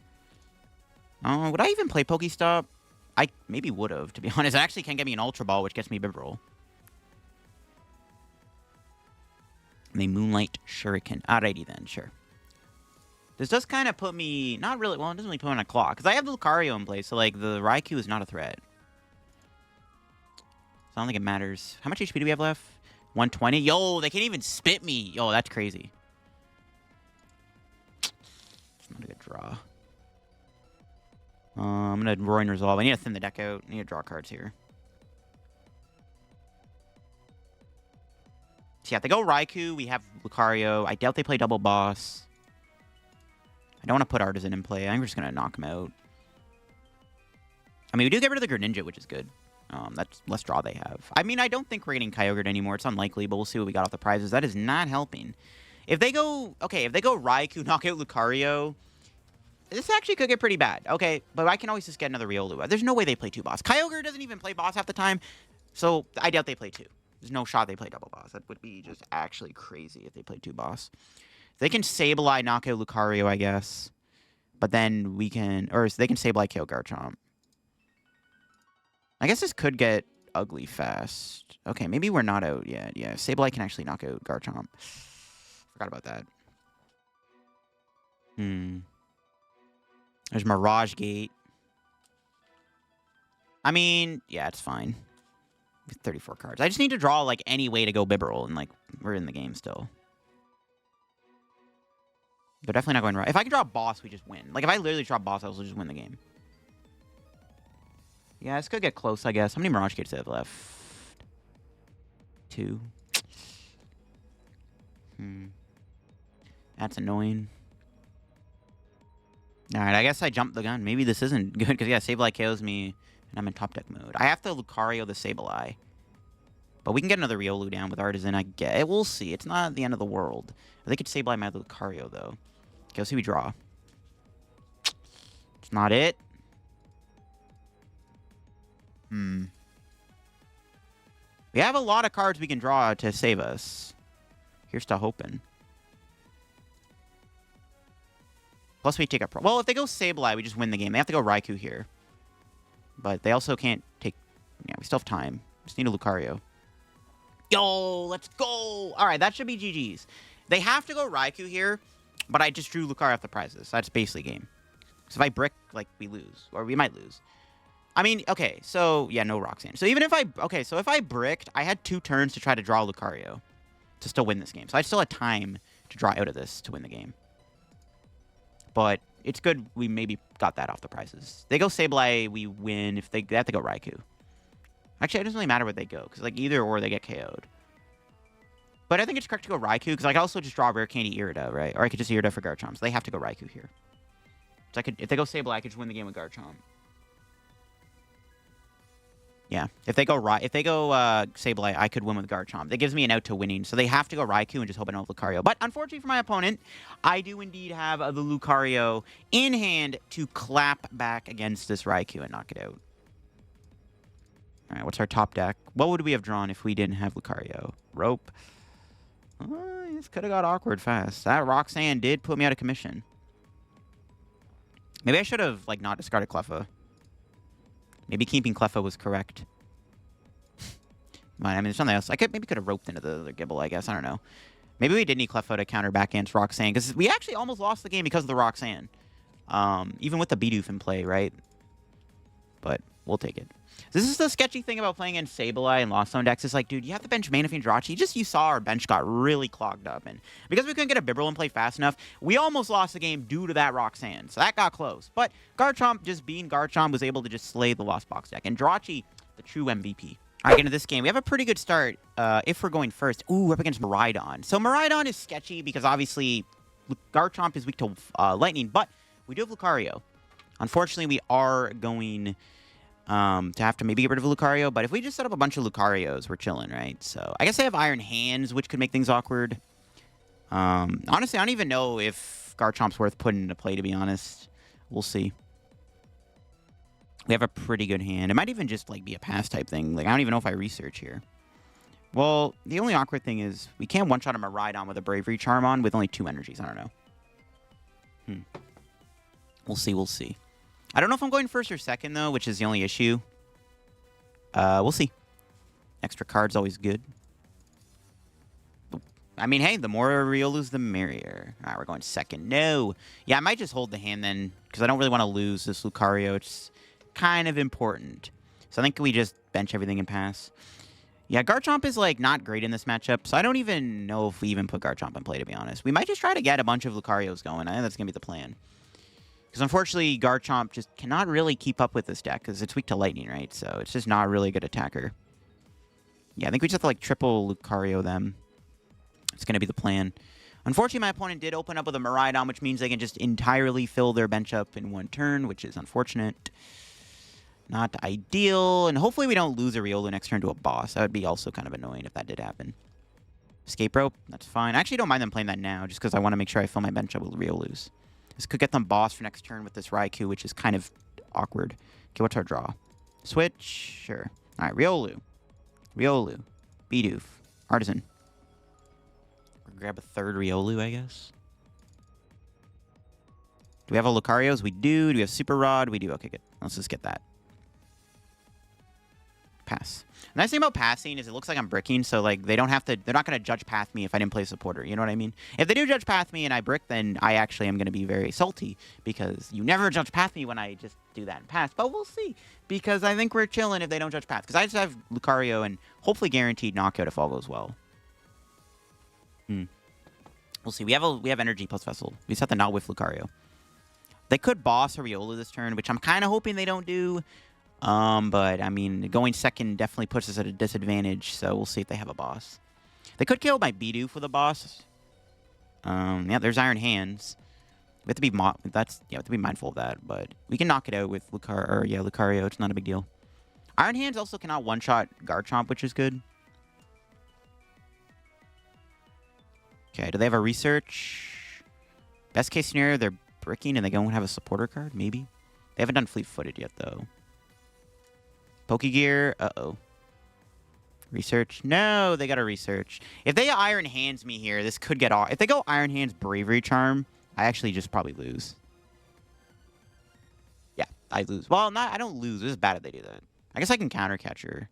Oh, would I even play Pokestop? I maybe would have, to be honest. It actually can get me an Ultra Ball, which gets me Bibarel. And they Moonlight Shuriken. Alrighty then, sure. This does kind of put me... Not really... Well, it doesn't really put me on a clock. Because I have the Lucario in place, so, like, the Raikou is not a threat. So I don't think it matters. How much HP do we have left? 120? Yo, they can't even spit me. Yo, that's crazy. It's not a good draw. I'm going to Roaring Resolve. I need to thin the deck out. I need to draw cards here. So yeah, if they go Raikou, we have Lucario. I doubt they play Double Boss. I don't want to put Artazon in play. I think we're just going to knock him out. I mean, we do get rid of the Greninja, which is good. That's less draw they have. I mean, I don't think we're getting Kyogre anymore. It's unlikely, but we'll see what we got off the prizes. That is not helping. If they go... Okay, if they go Raikou, knock out Lucario... This actually could get pretty bad. Okay, but I can always just get another Riolu. There's no way they play 2 boss. Kyogre doesn't even play boss half the time, so I doubt they play 2. There's no shot they play double boss. That would be just actually crazy if they play 2 boss. They can Sableye, knock out Lucario, I guess. But then we can... Or they can Sableye, KO Garchomp. I guess this could get ugly fast. Okay, maybe we're not out yet. Yeah, Sableye can actually knock out Garchomp. Forgot about that. There's Mirage Gate. I mean, yeah, it's fine. 34 cards. I just need to draw, like, any way to go Bibarel, and, like, we're in the game still. They're definitely not going right. If I can draw a boss, we just win. Like, if I literally draw a boss, I'll just win the game. Yeah, this could get close, I guess. How many Mirage Gates do I have left? 2. That's annoying. Alright, I guess I jumped the gun. Maybe this isn't good, because, yeah, Sableye KOs me, and I'm in top deck mode. I have to Lucario the Sableye. But we can get another Riolu down with Artazon, I get. We'll see. It's not the end of the world. They could Sableye my Lucario, though. Okay, let's see we draw. It's not it. We have a lot of cards we can draw to save us. Here's to hoping. Plus we take a... Well, if they go Sableye, we just win the game. They have to go Raikou here. But they also can't take... Yeah, we still have time. Just need a Lucario. Yo, let's go! Alright, that should be GG's. They have to go Raikou here, but I just drew Lucario off the prizes. So that's basically game. So if I brick, like, we lose. Or we might lose. I mean, okay, so... Yeah, no Roxanne. So even if I... Okay, so if I bricked, I had 2 turns to try to draw Lucario to still win this game. So I still had time to draw out of this to win the game. But it's good we maybe got that off the prizes. They go Sableye, we win. If they have to go Raikou. Actually, it doesn't really matter where they go, because like either or they get KO'd. But I think it's correct to go Raikou, because I can also just draw Rare Candy Irida, right? Or I could just Irida for Garchomp. So they have to go Raikou here. So I could, if they go Sableye, I could just win the game with Garchomp. Yeah, if they go Sableye, I could win with Garchomp. That gives me an out to winning. So they have to go Raikou and just hope I don't have Lucario. But unfortunately for my opponent, I do indeed have the Lucario in hand to clap back against this Raikou and knock it out. All right, what's our top deck? What would we have drawn if we didn't have Lucario? Rope. Oh, this could have got awkward fast. That Roxanne did put me out of commission. Maybe I should have like not discarded Cleffa. Maybe keeping Cleffa was correct. But, I mean, there's something else. I maybe could have roped into the Gible, I guess. I don't know. Maybe we did need Cleffa to counter back against Roxanne, because we actually almost lost the game because of the Roxanne. Even with the Bidoof in play, right? But we'll take it. This is the sketchy thing about playing in Sableye and Lost Zone decks. It's like, dude, you have to bench Manaphy and Jirachi. Just you saw our bench got really clogged up. And because we couldn't get a Bibarel in play fast enough, we almost lost the game due to that Roxanne. So that got close. But Garchomp, just being Garchomp, was able to just slay the Lost Box deck. And Jirachi, the true MVP. All right, into this game. We have a pretty good start if we're going first. Ooh, we're up against Miraidon. So Miraidon is sketchy because obviously Garchomp is weak to Lightning. But we do have Lucario. Unfortunately, we are going... to have to maybe get rid of Lucario. But if we just set up a bunch of Lucarios, we're chilling, right? So I guess they have Iron Hands, which could make things awkward. Honestly, I don't even know if Garchomp's worth putting into play, to be honest. We'll see. We have a pretty good hand. It might even just, like, be a pass type thing. Like, I don't even know if I research here. Well, the only awkward thing is we can't one-shot a Miraidon with a Bravery Charm on with only 2 energies. I don't know. We'll see, we'll see. I don't know if I'm going first or second, though, which is the only issue. We'll see. Extra card's always good. I mean, hey, the more Riolus, the merrier. All right, we're going second. No. Yeah, I might just hold the hand then, because I don't really want to lose this Lucario. It's kind of important. So I think we just bench everything and pass. Yeah, Garchomp is, like, not great in this matchup, so I don't even know if we even put Garchomp in play, to be honest. We might just try to get a bunch of Lucarios going. I think that's going to be the plan. Because, unfortunately, Garchomp just cannot really keep up with this deck, because it's weak to Lightning, right? So it's just not a really good attacker. Yeah, I think we just have to, like, triple Lucario them. It's going to be the plan. Unfortunately, my opponent did open up with a Miraidon, which means they can just entirely fill their bench up in 1 turn, which is unfortunate. Not ideal. And hopefully we don't lose a Riolu next turn to a boss. That would be also kind of annoying if that did happen. Escape Rope, that's fine. I actually don't mind them playing that now, just because I want to make sure I fill my bench up with Riolus. This could get them boss for next turn with this Raikou, which is kind of awkward. Okay, what's our draw? Switch? Sure. All right, Riolu. Riolu. Bidoof. Artazon. Grab a third Riolu, I guess. Do we have a Lucarios? We do. Do we have Super Rod? We do. Okay, good. Let's just get that. Pass. The nice thing about passing is it looks like I'm bricking, so like they don't have to. They're not going to judge path me if I didn't play a supporter. You know what I mean? If they do judge path me and I brick, then I actually am going to be very salty because you never judge path me when I just do that and pass. But we'll see, because I think we're chilling if they don't judge path. Because I just have Lucario and hopefully guaranteed knockout if all goes well. We'll see. We have energy plus Vessel. We just have to not whiff Lucario. They could boss a Riolu this turn, which I'm kind of hoping they don't do. But, I mean, going second definitely puts us at a disadvantage, so we'll see if they have a boss. They could kill my Bidoof with a boss. Yeah, there's Iron Hands. We have to be we have to be mindful of that, but we can knock it out with Lucario. It's not a big deal. Iron Hands also cannot one-shot Garchomp, which is good. Okay, do they have a research? Best case scenario, they're bricking and they don't have a supporter card, maybe? They haven't done fleet-footed yet, though. Pokegear, uh-oh. Research? No, they got a research. If they Iron Hands me here, this could get off. If they go Iron Hands Bravery Charm, I actually just probably lose. Yeah, I lose. Well, I don't lose. This is bad if they do that. I guess I can counter catcher.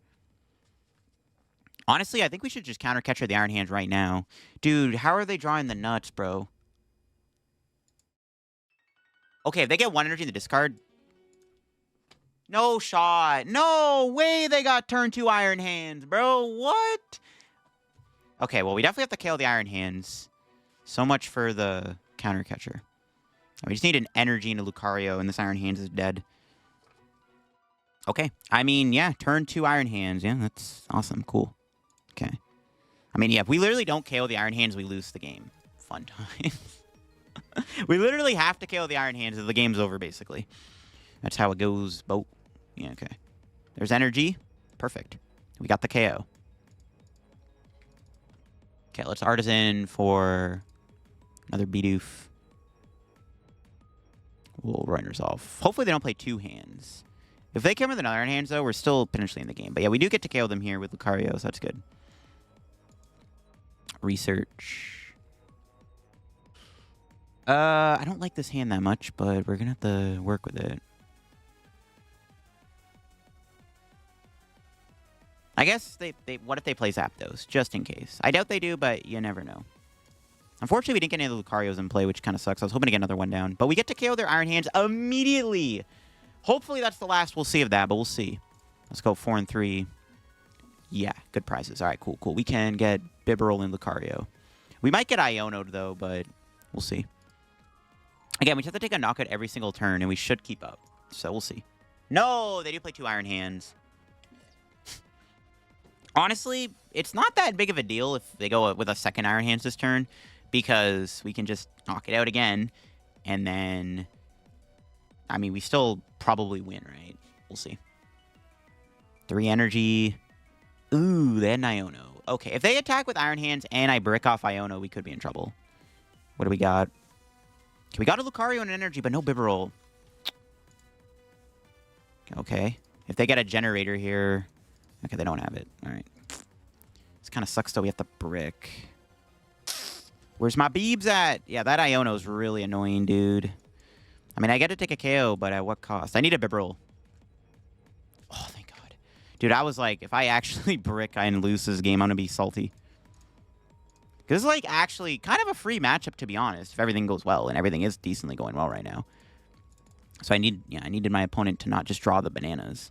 Honestly, I think we should just counter catcher the Iron Hands right now. Dude, how are they drawing the nuts, bro? Okay, if they get 1 energy in the discard... No shot. No way they got turn 2 Iron Hands, bro. What? Okay, well, we definitely have to KO the Iron Hands. So much for the counter catcher. We just need an energy into Lucario, and this Iron Hands is dead. Okay. I mean, yeah, turn 2 Iron Hands. Yeah, that's awesome. Cool. Okay. I mean, yeah, if we literally don't KO the Iron Hands, we lose the game. Fun times. We literally have to KO the Iron Hands, or the game's over, basically. That's how it goes. Boat. Yeah, okay. There's energy. Perfect. We got the KO. Okay, let's Artazon for another Bidoof. We'll runners off. Hopefully they don't play 2 hands. If they come with another Iron Hands, though, we're still potentially in the game. But yeah, we do get to KO them here with Lucario, so that's good. Research. I don't like this hand that much, but we're going to have to work with it. I guess what if they play Zapdos, just in case. I doubt they do, but you never know. Unfortunately, we didn't get any of the Lucarios in play, which kind of sucks. I was hoping to get another one down. But we get to KO their Iron Hands immediately. Hopefully, that's the last we'll see of that, but we'll see. Let's go 4 and 3. Yeah, good prizes. All right, cool, cool. We can get Bibarel and Lucario. We might get Iono'd, though, but we'll see. Again, we just have to take a knockout every single turn, and we should keep up. So we'll see. No, they do play 2 Iron Hands. Honestly, it's not that big of a deal if they go with a second Iron Hands this turn, because we can just knock it out again, and then, I mean, we still probably win, right? We'll see. 3 energy. Ooh, they had an Iono. Okay, if they attack with Iron Hands and I brick off Iono, we could be in trouble. What do we got? Okay, we got a Lucario and an energy, but no Bibarel. Okay. If they get a generator here... Okay, they don't have it. All right. This kind of sucks, though. We have to brick. Where's my Beebs at? Yeah, that Iono's really annoying, dude. I mean, I get to take a KO, but at what cost? I need a Bibarel. Oh, thank God. Dude, I was like, if I actually brick and lose this game, I'm going to be salty. Because it's, like, actually kind of a free matchup, to be honest, if everything goes well. And everything is decently going well right now. So I needed my opponent to not just draw the bananas.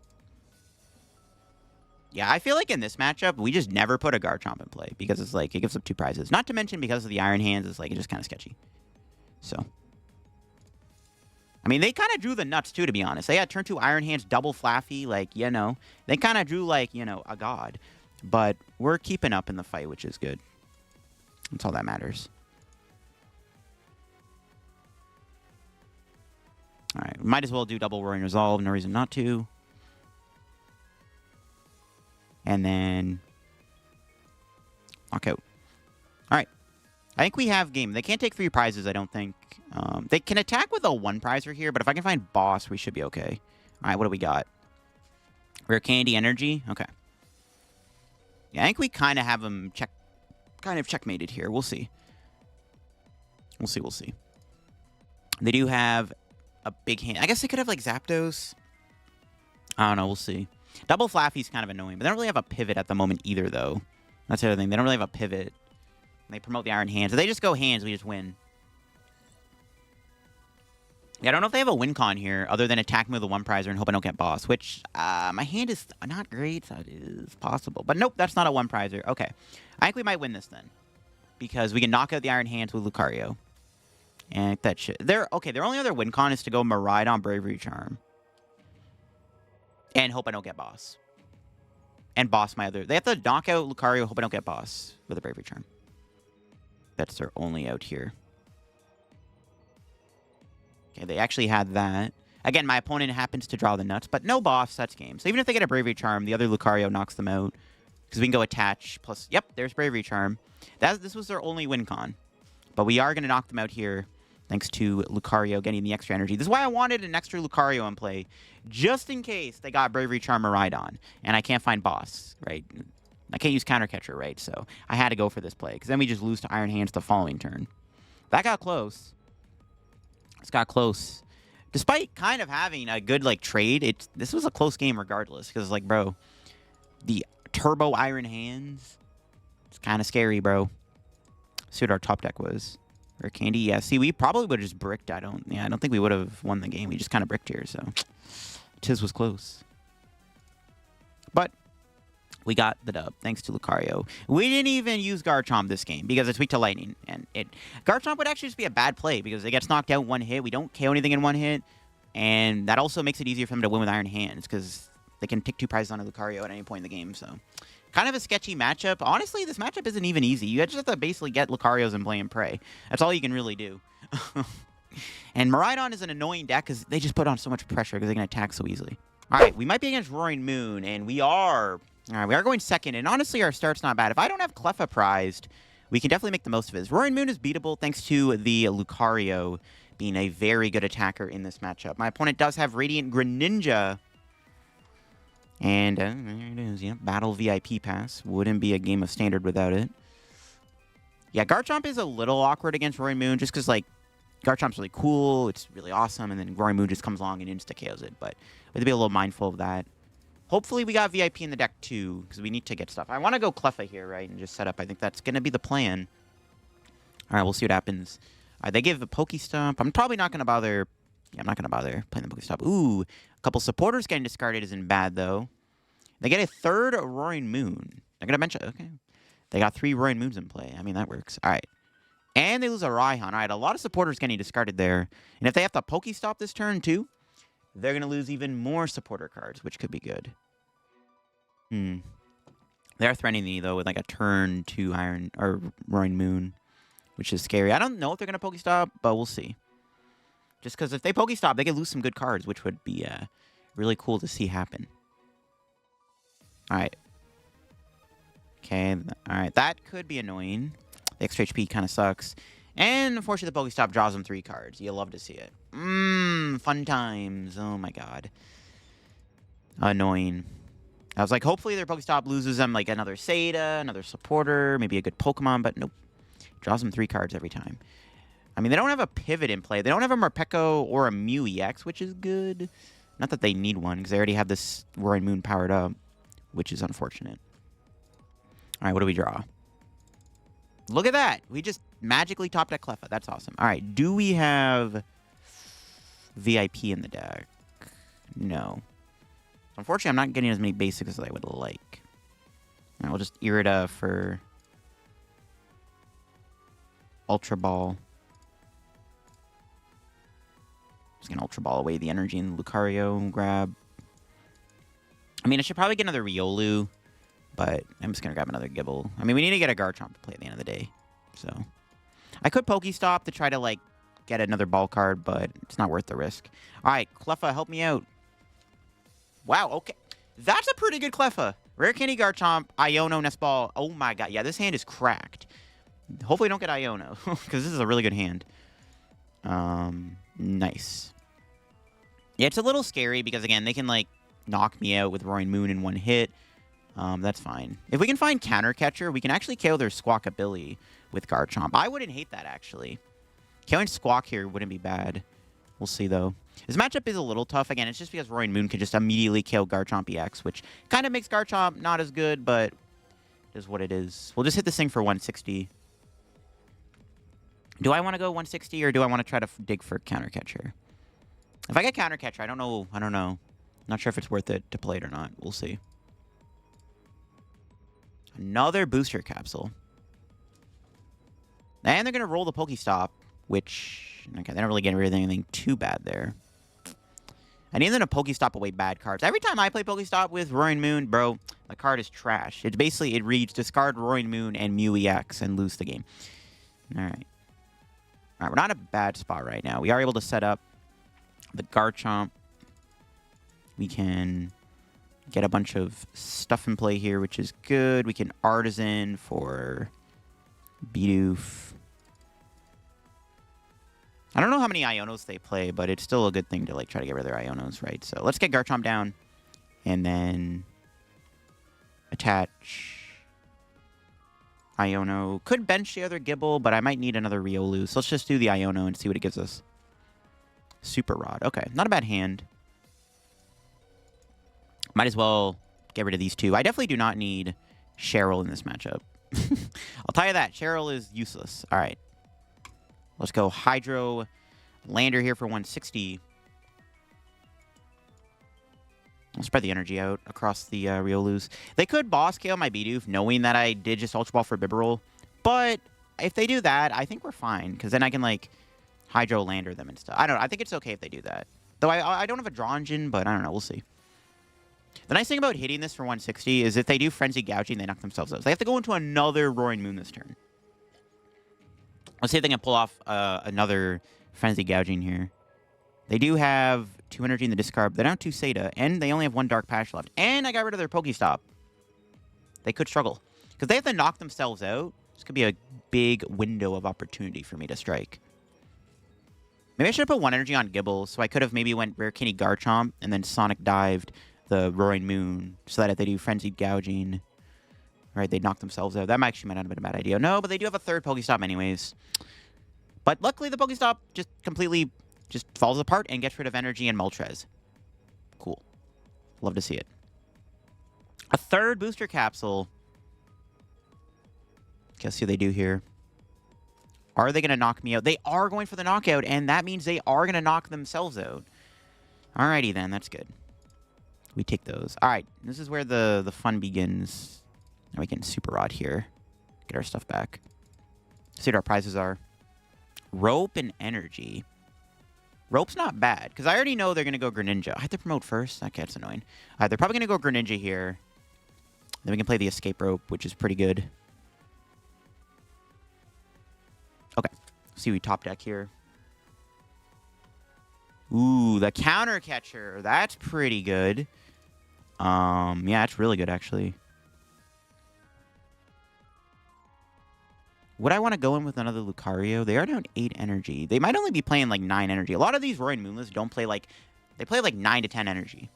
Yeah, I feel like in this matchup, we just never put a Garchomp in play. Because it's like, it gives up 2 prizes. Not to mention because of the Iron Hands, it's like, it's just kind of sketchy. So... I mean, they kind of drew the nuts, too, to be honest. They had turn 2 Iron Hands, double Flaffy, like, you know. They kind of drew, like, you know, a god. But we're keeping up in the fight, which is good. That's all that matters. All right, might as well do double Roaring Resolve. No reason not to. And then... Knockout. All right. I think we have game. They can't take 3 prizes, I don't think. They can attack with a 1 prizer here, but if I can find boss, we should be okay. All right, what do we got? Rare Candy Energy? Okay. Yeah, I think we kind of have them checkmated here. We'll see. We'll see. They do have a big hand. I guess they could have, like, Zapdos. I don't know. We'll see. Double Flaffy's kind of annoying, but they don't really have a pivot at the moment either, though. That's the other thing. They don't really have a pivot. They promote the Iron Hands. If they just go hands, we just win. Yeah, I don't know if they have a win con here, other than attack me with a 1 prizer and hope I don't get boss, which, my hand is not great, so it is possible. But nope, that's not a 1 prizer. Okay. I think we might win this then. Because we can knock out the Iron Hands with Lucario. And that shit. Their only other win con is to go Miraidon Bravery Charm. And hope I don't get boss. And boss my other... They have to knock out Lucario, hope I don't get boss with a Bravery Charm. That's their only out here. Okay, they actually had that. Again, my opponent happens to draw the nuts, but no boss, such game. So even if they get a Bravery Charm, the other Lucario knocks them out. Because we can go attach, plus... Yep, there's Bravery Charm. This was their only win con. But we are going to knock them out here, thanks to Lucario getting the extra energy. This is why I wanted an extra Lucario in play, just in case they got Bravery Charm Miraidon. And I can't find boss, right? I can't use Counter Catcher, right? So I had to go for this play, because then we just lose to Iron Hands the following turn. That got close. It's got close. Despite kind of having a good, like, trade, this was a close game regardless. Because, like, bro, the Turbo Iron Hands, it's kind of scary, bro. See what our top deck was. Rare Candy, yeah. See, we probably would have just bricked. I don't think we would have won the game. We just kind of bricked here, so. Tiz was close. But we got the dub, thanks to Lucario. We didn't even use Garchomp this game, because it's weak to lightning. And Garchomp would actually just be a bad play, because it gets knocked out 1 hit. We don't KO anything in 1 hit. And that also makes it easier for them to win with Iron Hands, because they can take 2 prizes on a Lucario at any point in the game, so. Kind of a sketchy matchup. Honestly, this matchup isn't even easy. You just have to basically get Lucarios and play and pray. That's all you can really do. And Miraidon is an annoying deck, because they just put on so much pressure, because they can attack so easily. All right, we might be against Roaring Moon, and we are... All right, we are going second, and honestly, our start's not bad. If I don't have Cleffa prized, we can definitely make the most of it. Roaring Moon is beatable thanks to the Lucario being a very good attacker in this matchup. My opponent does have Radiant Greninja. And there it is, yeah, Battle VIP Pass. Wouldn't be a game of Standard without it. Yeah, Garchomp is a little awkward against Roaring Moon, just because, like, Garchomp's really cool, it's really awesome, and then Roaring Moon just comes along and insta-KOs it. But we have to be a little mindful of that. Hopefully we got VIP in the deck, too, because we need to get stuff. I want to go Cleffa here, right, and just set up. I think that's going to be the plan. All right, we'll see what happens. They give a Pokestop. I'm probably not going to bother... Yeah, I'm not going to bother playing the Pokestop. Ooh, a couple supporters getting discarded isn't bad, though. They get a 3rd Roaring Moon. They're going to bench it. Okay. They got 3 Roaring Moons in play. I mean, that works. All right. And they lose a Raihan. All right, a lot of supporters getting discarded there. And if they have to Pokestop this turn, too, they're going to lose even more supporter cards, which could be good. They're threatening me, though, with, like, a turn 2 Roaring Moon, which is scary. I don't know if they're going to Pokestop, but we'll see. Just because if they Pokestop, they could lose some good cards, which would be really cool to see happen. All right. Okay. All right. That could be annoying. The extra HP kind of sucks. And unfortunately, the Pokestop draws them 3 cards. You love to see it. Fun times. Oh my god. Annoying. I was like, hopefully their Pokestop loses them like another Seda, another supporter, maybe a good Pokemon, but nope. Draws them 3 cards every time. I mean, they don't have a pivot in play. They don't have a Morpeko or a Mew EX, which is good. Not that they need one, because they already have this Roaring Moon powered up, which is unfortunate. All right, what do we draw? Look at that. We just magically topped at Cleffa. That's awesome. All right, do we have VIP in the deck? No. Unfortunately, I'm not getting as many basics as I would like. All right, we'll just Irida for Ultra Ball. Just gonna Ultra Ball away the energy in Lucario grab. I mean, I should probably get another Riolu, but I'm just gonna grab another Gible. I mean, we need to get a Garchomp to play at the end of the day. So I could Pokestop to try to like get another ball card, but it's not worth the risk. All right, Cleffa, help me out. Wow, okay. That's a pretty good Cleffa. Rare Candy Garchomp, Iono, Nest Ball. Oh my god, yeah, this hand is cracked. Hopefully don't get Iono, because this is a really good hand. Nice. Yeah, it's a little scary because, again, they can, like, knock me out with Roaring Moon in 1 hit. That's fine. If we can find Counter Catcher, we can actually KO their Squawkabilly with Garchomp. I wouldn't hate that, actually. Killing Squawk here wouldn't be bad. We'll see, though. This matchup is a little tough. Again, it's just because Roaring Moon can just immediately kill Garchomp EX, which kind of makes Garchomp not as good, but it is what it is. We'll just hit this thing for 160. Do I want to go 160, or do I want to try to dig for Counter Catcher? If I get Counter Catcher, I don't know. Not sure if it's worth it to play it or not. We'll see. Another booster capsule. And they're going to roll the Pokestop, which... Okay, they're not really getting rid of anything too bad there. I need them to Pokestop away bad cards. Every time I play Pokestop with Roaring Moon, bro, the card is trash. It's basically, it reads discard Roaring Moon and Mew EX and lose the game. All right. All right, we're not in a bad spot right now. We are able to set up the Garchomp. We can get a bunch of stuff in play here, which is good. We can Artazon for Bidoof. I don't know how many Ionos they play, but it's still a good thing to like try to get rid of their Ionos, right? So let's get Garchomp down and then attach Iono. Could bench the other Gible, but I might need another Riolu. So let's just do the Iono and see what it gives us. Super Rod. Okay, not a bad hand. Might as well get rid of these 2. I definitely do not need Cheryl in this matchup. I'll tell you that. Cheryl is useless. All right. Let's go Hydro Lander here for 160. I'll spread the energy out across the Riolus. They could boss KO my Bidoof, knowing that I did just Ultra Ball for Bibarel. But if they do that, I think we're fine. Because then I can, like, Hydro Lander them and stuff. I don't know. I think it's okay if they do that. Though I don't have a draw engine, but I don't know. We'll see. The nice thing about hitting this for 160 is if they do Frenzy Gouging, they knock themselves out. So they have to go into another Roaring Moon this turn. Let's see if they can pull off another Frenzy Gouging here. They do have 2 energy in the discard. They don't have 2 Seda, and they only have 1 Dark Patch left. And I got rid of their Pokestop. They could struggle. Because they have to knock themselves out. This could be a big window of opportunity for me to strike. Maybe I should have put 1 energy on Gible, so I could have maybe went Rare Candy Garchomp, and then Sonic Dived the Roaring Moon, so that if they do Frenzied Gouging... Right, they'd knock themselves out. That actually might not have been a bad idea. No, but they do have a 3rd Pokestop anyways. But luckily, the Pokestop just completely just falls apart and gets rid of energy and Moltres. Cool. Love to see it. A 3rd booster capsule. Let's see what they do here. Are they going to knock me out? They are going for the knockout, and that means they are going to knock themselves out. Alrighty then, that's good. We take those. Alright, this is where the fun begins. Now we can Super Rod here. Get our stuff back. See what our prizes are. Rope and Energy. Rope's not bad, because I already know they're going to go Greninja. I have to promote first? Okay, that's annoying. They're probably going to go Greninja here. Then we can play the Escape Rope, which is pretty good. Okay. See we top deck here. Ooh, the Counter Catcher. That's pretty good. Yeah, it's really good, actually. Would I want to go in with another Lucario? They are down 8 energy. They might only be playing, like, 9 energy. A lot of these Roy and Moonless don't play, like... They play, like, 9 to 10 energy.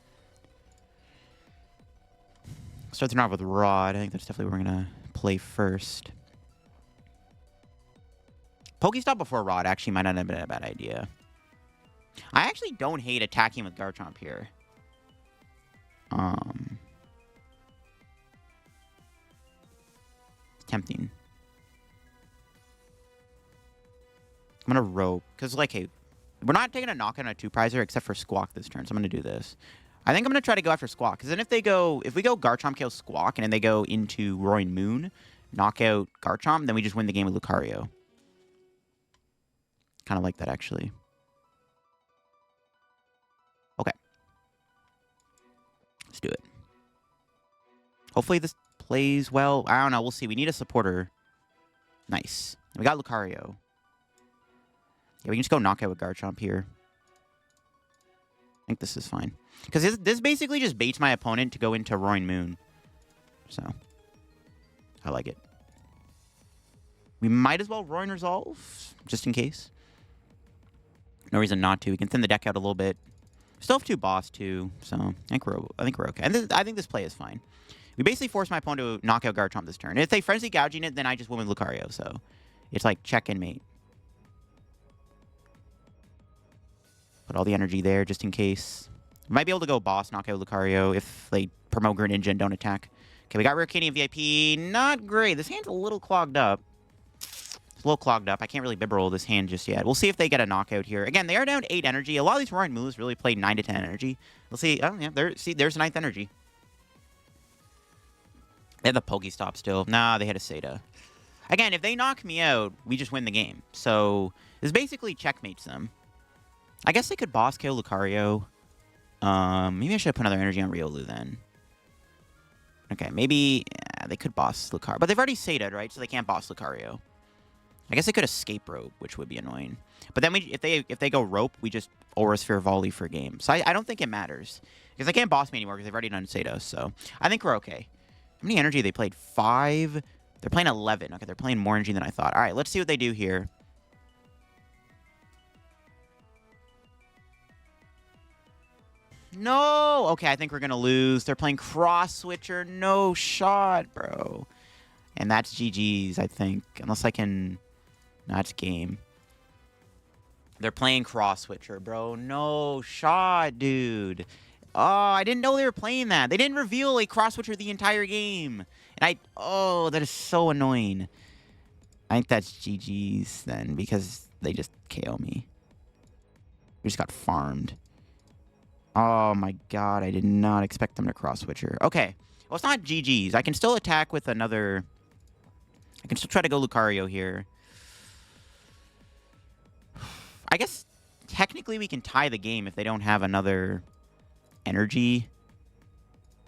Starting off with Rod. I think that's definitely what we're going to play first. Pokestop before Rod actually might not have been a bad idea. I actually don't hate attacking with Garchomp here. It's tempting. I'm going to rope. Because, like, hey, we're not taking a knockout on a 2-prizer except for Squawk this turn. So I'm going to do this. I think I'm going to try to go after Squawk. Because then if we go Garchomp kills Squawk and then they go into Roy and Moon, knock out Garchomp, then we just win the game with Lucario. Kind of like that, actually. Okay. Let's do it. Hopefully this plays well. I don't know. We'll see. We need a supporter. Nice. We got Lucario. Yeah, we can just go knockout with Garchomp here. I think this is fine. Because this basically just baits my opponent to go into Roy and Moon. So, I like it. We might as well Roy and Resolve, just in case. No reason not to. We can thin the deck out a little bit. Still have 2 boss, too. So, I think we're okay. And I think this play is fine. We basically forced my opponent to knock out Garchomp this turn. If they frenzy gouging it, then I just win with Lucario. So, it's like check and mate. Put all the energy there just in case. We might be able to go boss, knock out Lucario if they promote Greninja and don't attack. Okay, we got Rare Candy VIP. Not great. This hand's a little clogged up. It's a little clogged up. I can't really Bibarel this hand just yet. We'll see if they get a knockout here. Again, they are down 8 energy. A lot of these Roaring moves really play 9 to 10 energy. We'll see. Oh, yeah. There's 9th energy. They have the Pokestop still. Nah, they had a Seda. Again, if they knock me out, we just win the game. So, this basically checkmates them. I guess they could boss kill Lucario. Maybe I should put another energy on Riolu then. Okay, maybe they could boss Lucario. But they've already Sada'd, right? So they can't boss Lucario. I guess they could escape rope, which would be annoying. But then if they go rope, we just Aura Sphere volley for game. So I don't think it matters. Because they can't boss me anymore because they've already done Sada. So I think we're okay. How many energy they played? 5? They're playing 11. Okay, they're playing more energy than I thought. All right, let's see what they do here. No! Okay, I think we're going to lose. They're playing Cross Switcher. No shot, bro. And that's GG's, I think. Unless I can... No, that's game. They're playing Cross Switcher, bro. No shot, dude. Oh, I didn't know they were playing that. They didn't reveal a Cross Switcher the entire game. And oh, that is so annoying. I think that's GG's then, because they just KO me. We just got farmed. Oh my god, I did not expect them to Cross Switcher. Okay, well, it's not GG's. I can still attack with another... I can still try to go Lucario here. I guess technically we can tie the game if they don't have another energy.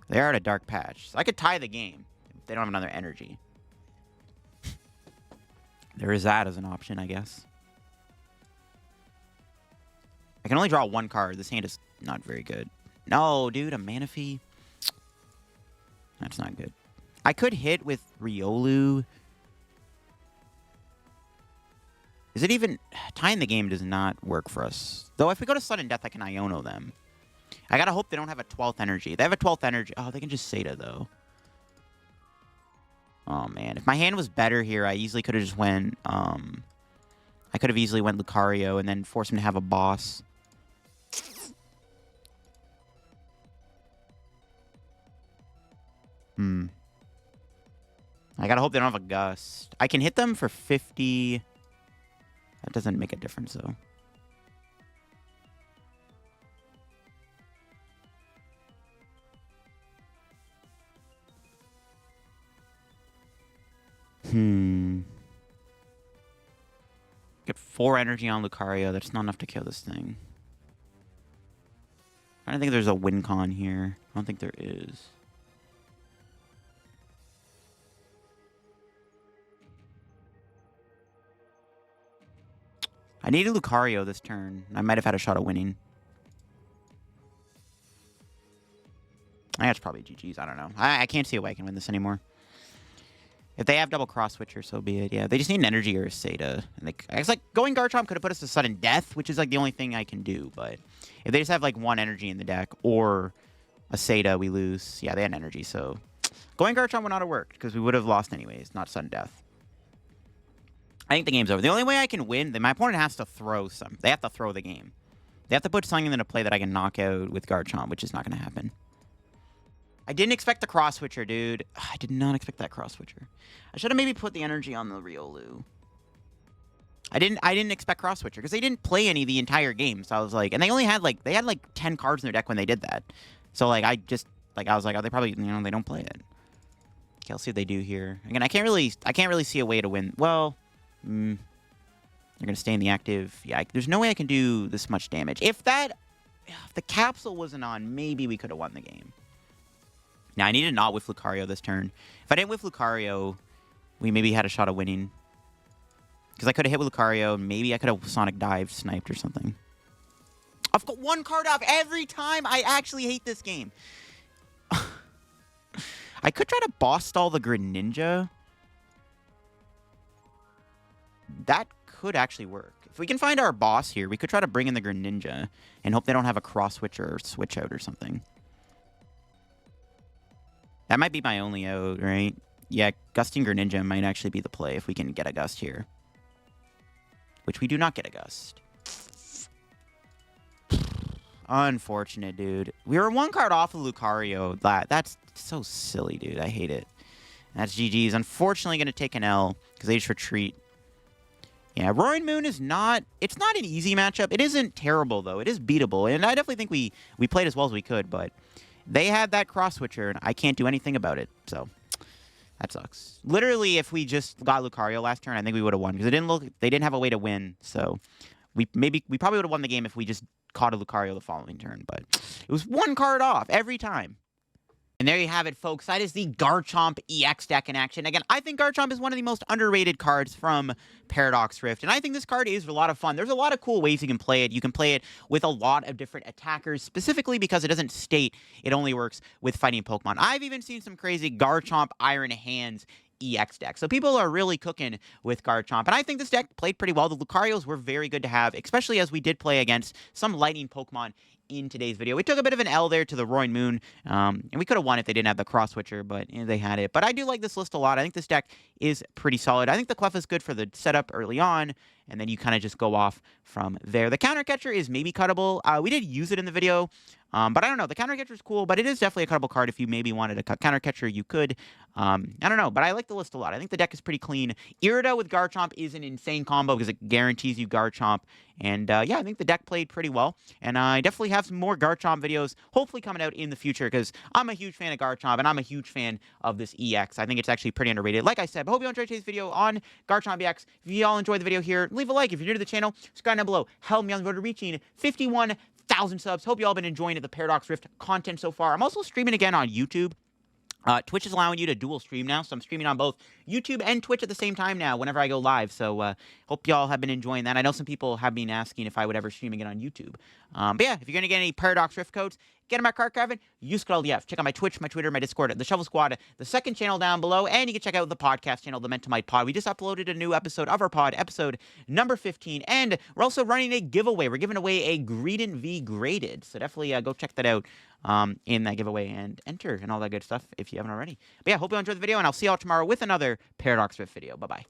They are at a dark patch. So I could tie the game if they don't have another energy. There is that as an option, I guess. I can only draw 1 card. This hand is not very good. No, dude, a Manaphy. That's not good. I could hit with Riolu. Is it even... Tying the game does not work for us. Though if we go to Sudden Death, I can Iono them. I gotta hope they don't have a 12th energy. They have a 12th energy. Oh, they can just Seda, though. Oh, man. If my hand was better here, I easily could have just went... I could have easily went Lucario and then forced him to have a boss. I gotta hope they don't have a Gust. I can hit them for 50... That doesn't make a difference, though. Get 4 energy on Lucario. That's not enough to kill this thing. I don't think there's a win con here. I don't think there is. I needed Lucario this turn. I might have had a shot at winning. I think it's probably GG's. I don't know. I can't see a way I can win this anymore. If they have double cross switcher, so be it. Yeah, they just need an energy or a Seda. And it's like going Garchomp could have put us to sudden death, which is like the only thing I can do. But if they just have like one energy in the deck or a Seda, we lose. Yeah, they had an energy, so going Garchomp would not have worked because we would have lost anyways, not sudden death. I think the game's over. The only way I can win, my opponent has to throw some. They have to throw the game. They have to put something into play that I can knock out with Garchomp, which is not going to happen. I didn't expect the cross switcher, dude. I did not expect that cross switcher. I should have maybe put the energy on the Riolu. I didn't expect cross switcher because they didn't play any the entire game. So I was like, and they only had like 10 cards in their deck when they did that. So like I was like, oh, they probably, they don't play it. Okay, I'll see what they do here. Again, I can't really see a way to win. Well, they're gonna stay in the active. Yeah, there's no way I can do this much damage. If the capsule wasn't on, maybe we could have won the game. Now, I need to not whiff Lucario this turn. If I didn't whiff Lucario, we maybe had a shot of winning. Because I could have hit with Lucario, and maybe I could have Sonic Dive sniped or something. I've got one card off every time. I actually hate this game. I could try to boss stall the Greninja. That could actually work. If we can find our boss here, we could try to bring in the Greninja and hope they don't have a cross switch or switch out or something. That might be my only out, right? Yeah, Gusting Greninja might actually be the play if we can get a Gust here. Which we do not get a Gust. Unfortunate, dude. We were one card off of Lucario. That's so silly, dude. I hate it. That's GG's. Unfortunately going to take an L because they just retreat. Yeah, Roaring Moon is not... It's not an easy matchup. It isn't terrible, though. It is beatable. And I definitely think we played as well as we could, but... They had that cross switcher, and I can't do anything about it. So that sucks. Literally, if we just got Lucario last turn, I think we would have won because they didn't have a way to win. So we probably would have won the game if we just caught a Lucario the following turn. But it was one card off every time. And there you have it, folks. That is the Garchomp EX deck in action. Again, I think Garchomp is one of the most underrated cards from Paradox Rift. And I think this card is a lot of fun. There's a lot of cool ways you can play it. You can play it with a lot of different attackers, specifically because it doesn't state it only works with fighting Pokemon. I've even seen some crazy Garchomp Iron Hands EX deck. So people are really cooking with Garchomp. And I think this deck played pretty well. The Lucarios were very good to have, especially as we did play against some lightning Pokemon in today's video. We took a bit of an L there to the Roaring Moon, and we could have won if they didn't have the cross switcher, but they had it. But I do like this list a lot. I think this deck is pretty solid. I think the Cleffa is good for the setup early on, and then you kind of just go off from there. The counter catcher is maybe cuttable. We did use it in the video, but I don't know. The counter catcher is cool, but it is definitely a cuttable card. If you maybe wanted a counter catcher, you could. I don't know, but I like the list a lot. I think the deck is pretty clean. Irida with Garchomp is an insane combo because it guarantees you Garchomp. And yeah, I think the deck played pretty well. And I definitely have some more Garchomp videos hopefully coming out in the future because I'm a huge fan of Garchomp and I'm a huge fan of this EX. I think it's actually pretty underrated. Like I said, but hope you all enjoyed today's video on Garchomp EX. If you all enjoyed the video here, leave a like. If you're new to the channel, subscribe down below. Help me on the road to reaching 51,000 subs. Hope you all been enjoying the Paradox Rift content so far. I'm also streaming again on YouTube. Twitch is allowing you to dual stream now, so I'm streaming on both YouTube and Twitch at the same time now whenever I go live, so hope y'all have been enjoying that. I know some people have been asking if I would ever stream again on YouTube. But yeah, if you're going to get any Paradox Rift codes, get them at Card Craven, use code LDF. Check out my Twitch, my Twitter, my Discord, the Shovel Squad, the second channel down below, and you can check out the podcast channel, the Mentamite Pod. We just uploaded a new episode of our pod, episode number 15, and we're also running a giveaway. We're giving away a Greedent V Graded, so definitely go check that out in that giveaway and enter and all that good stuff if you haven't already. But yeah, hope you all enjoyed the video, and I'll see y'all tomorrow with another Paradox Rift video. Bye-bye.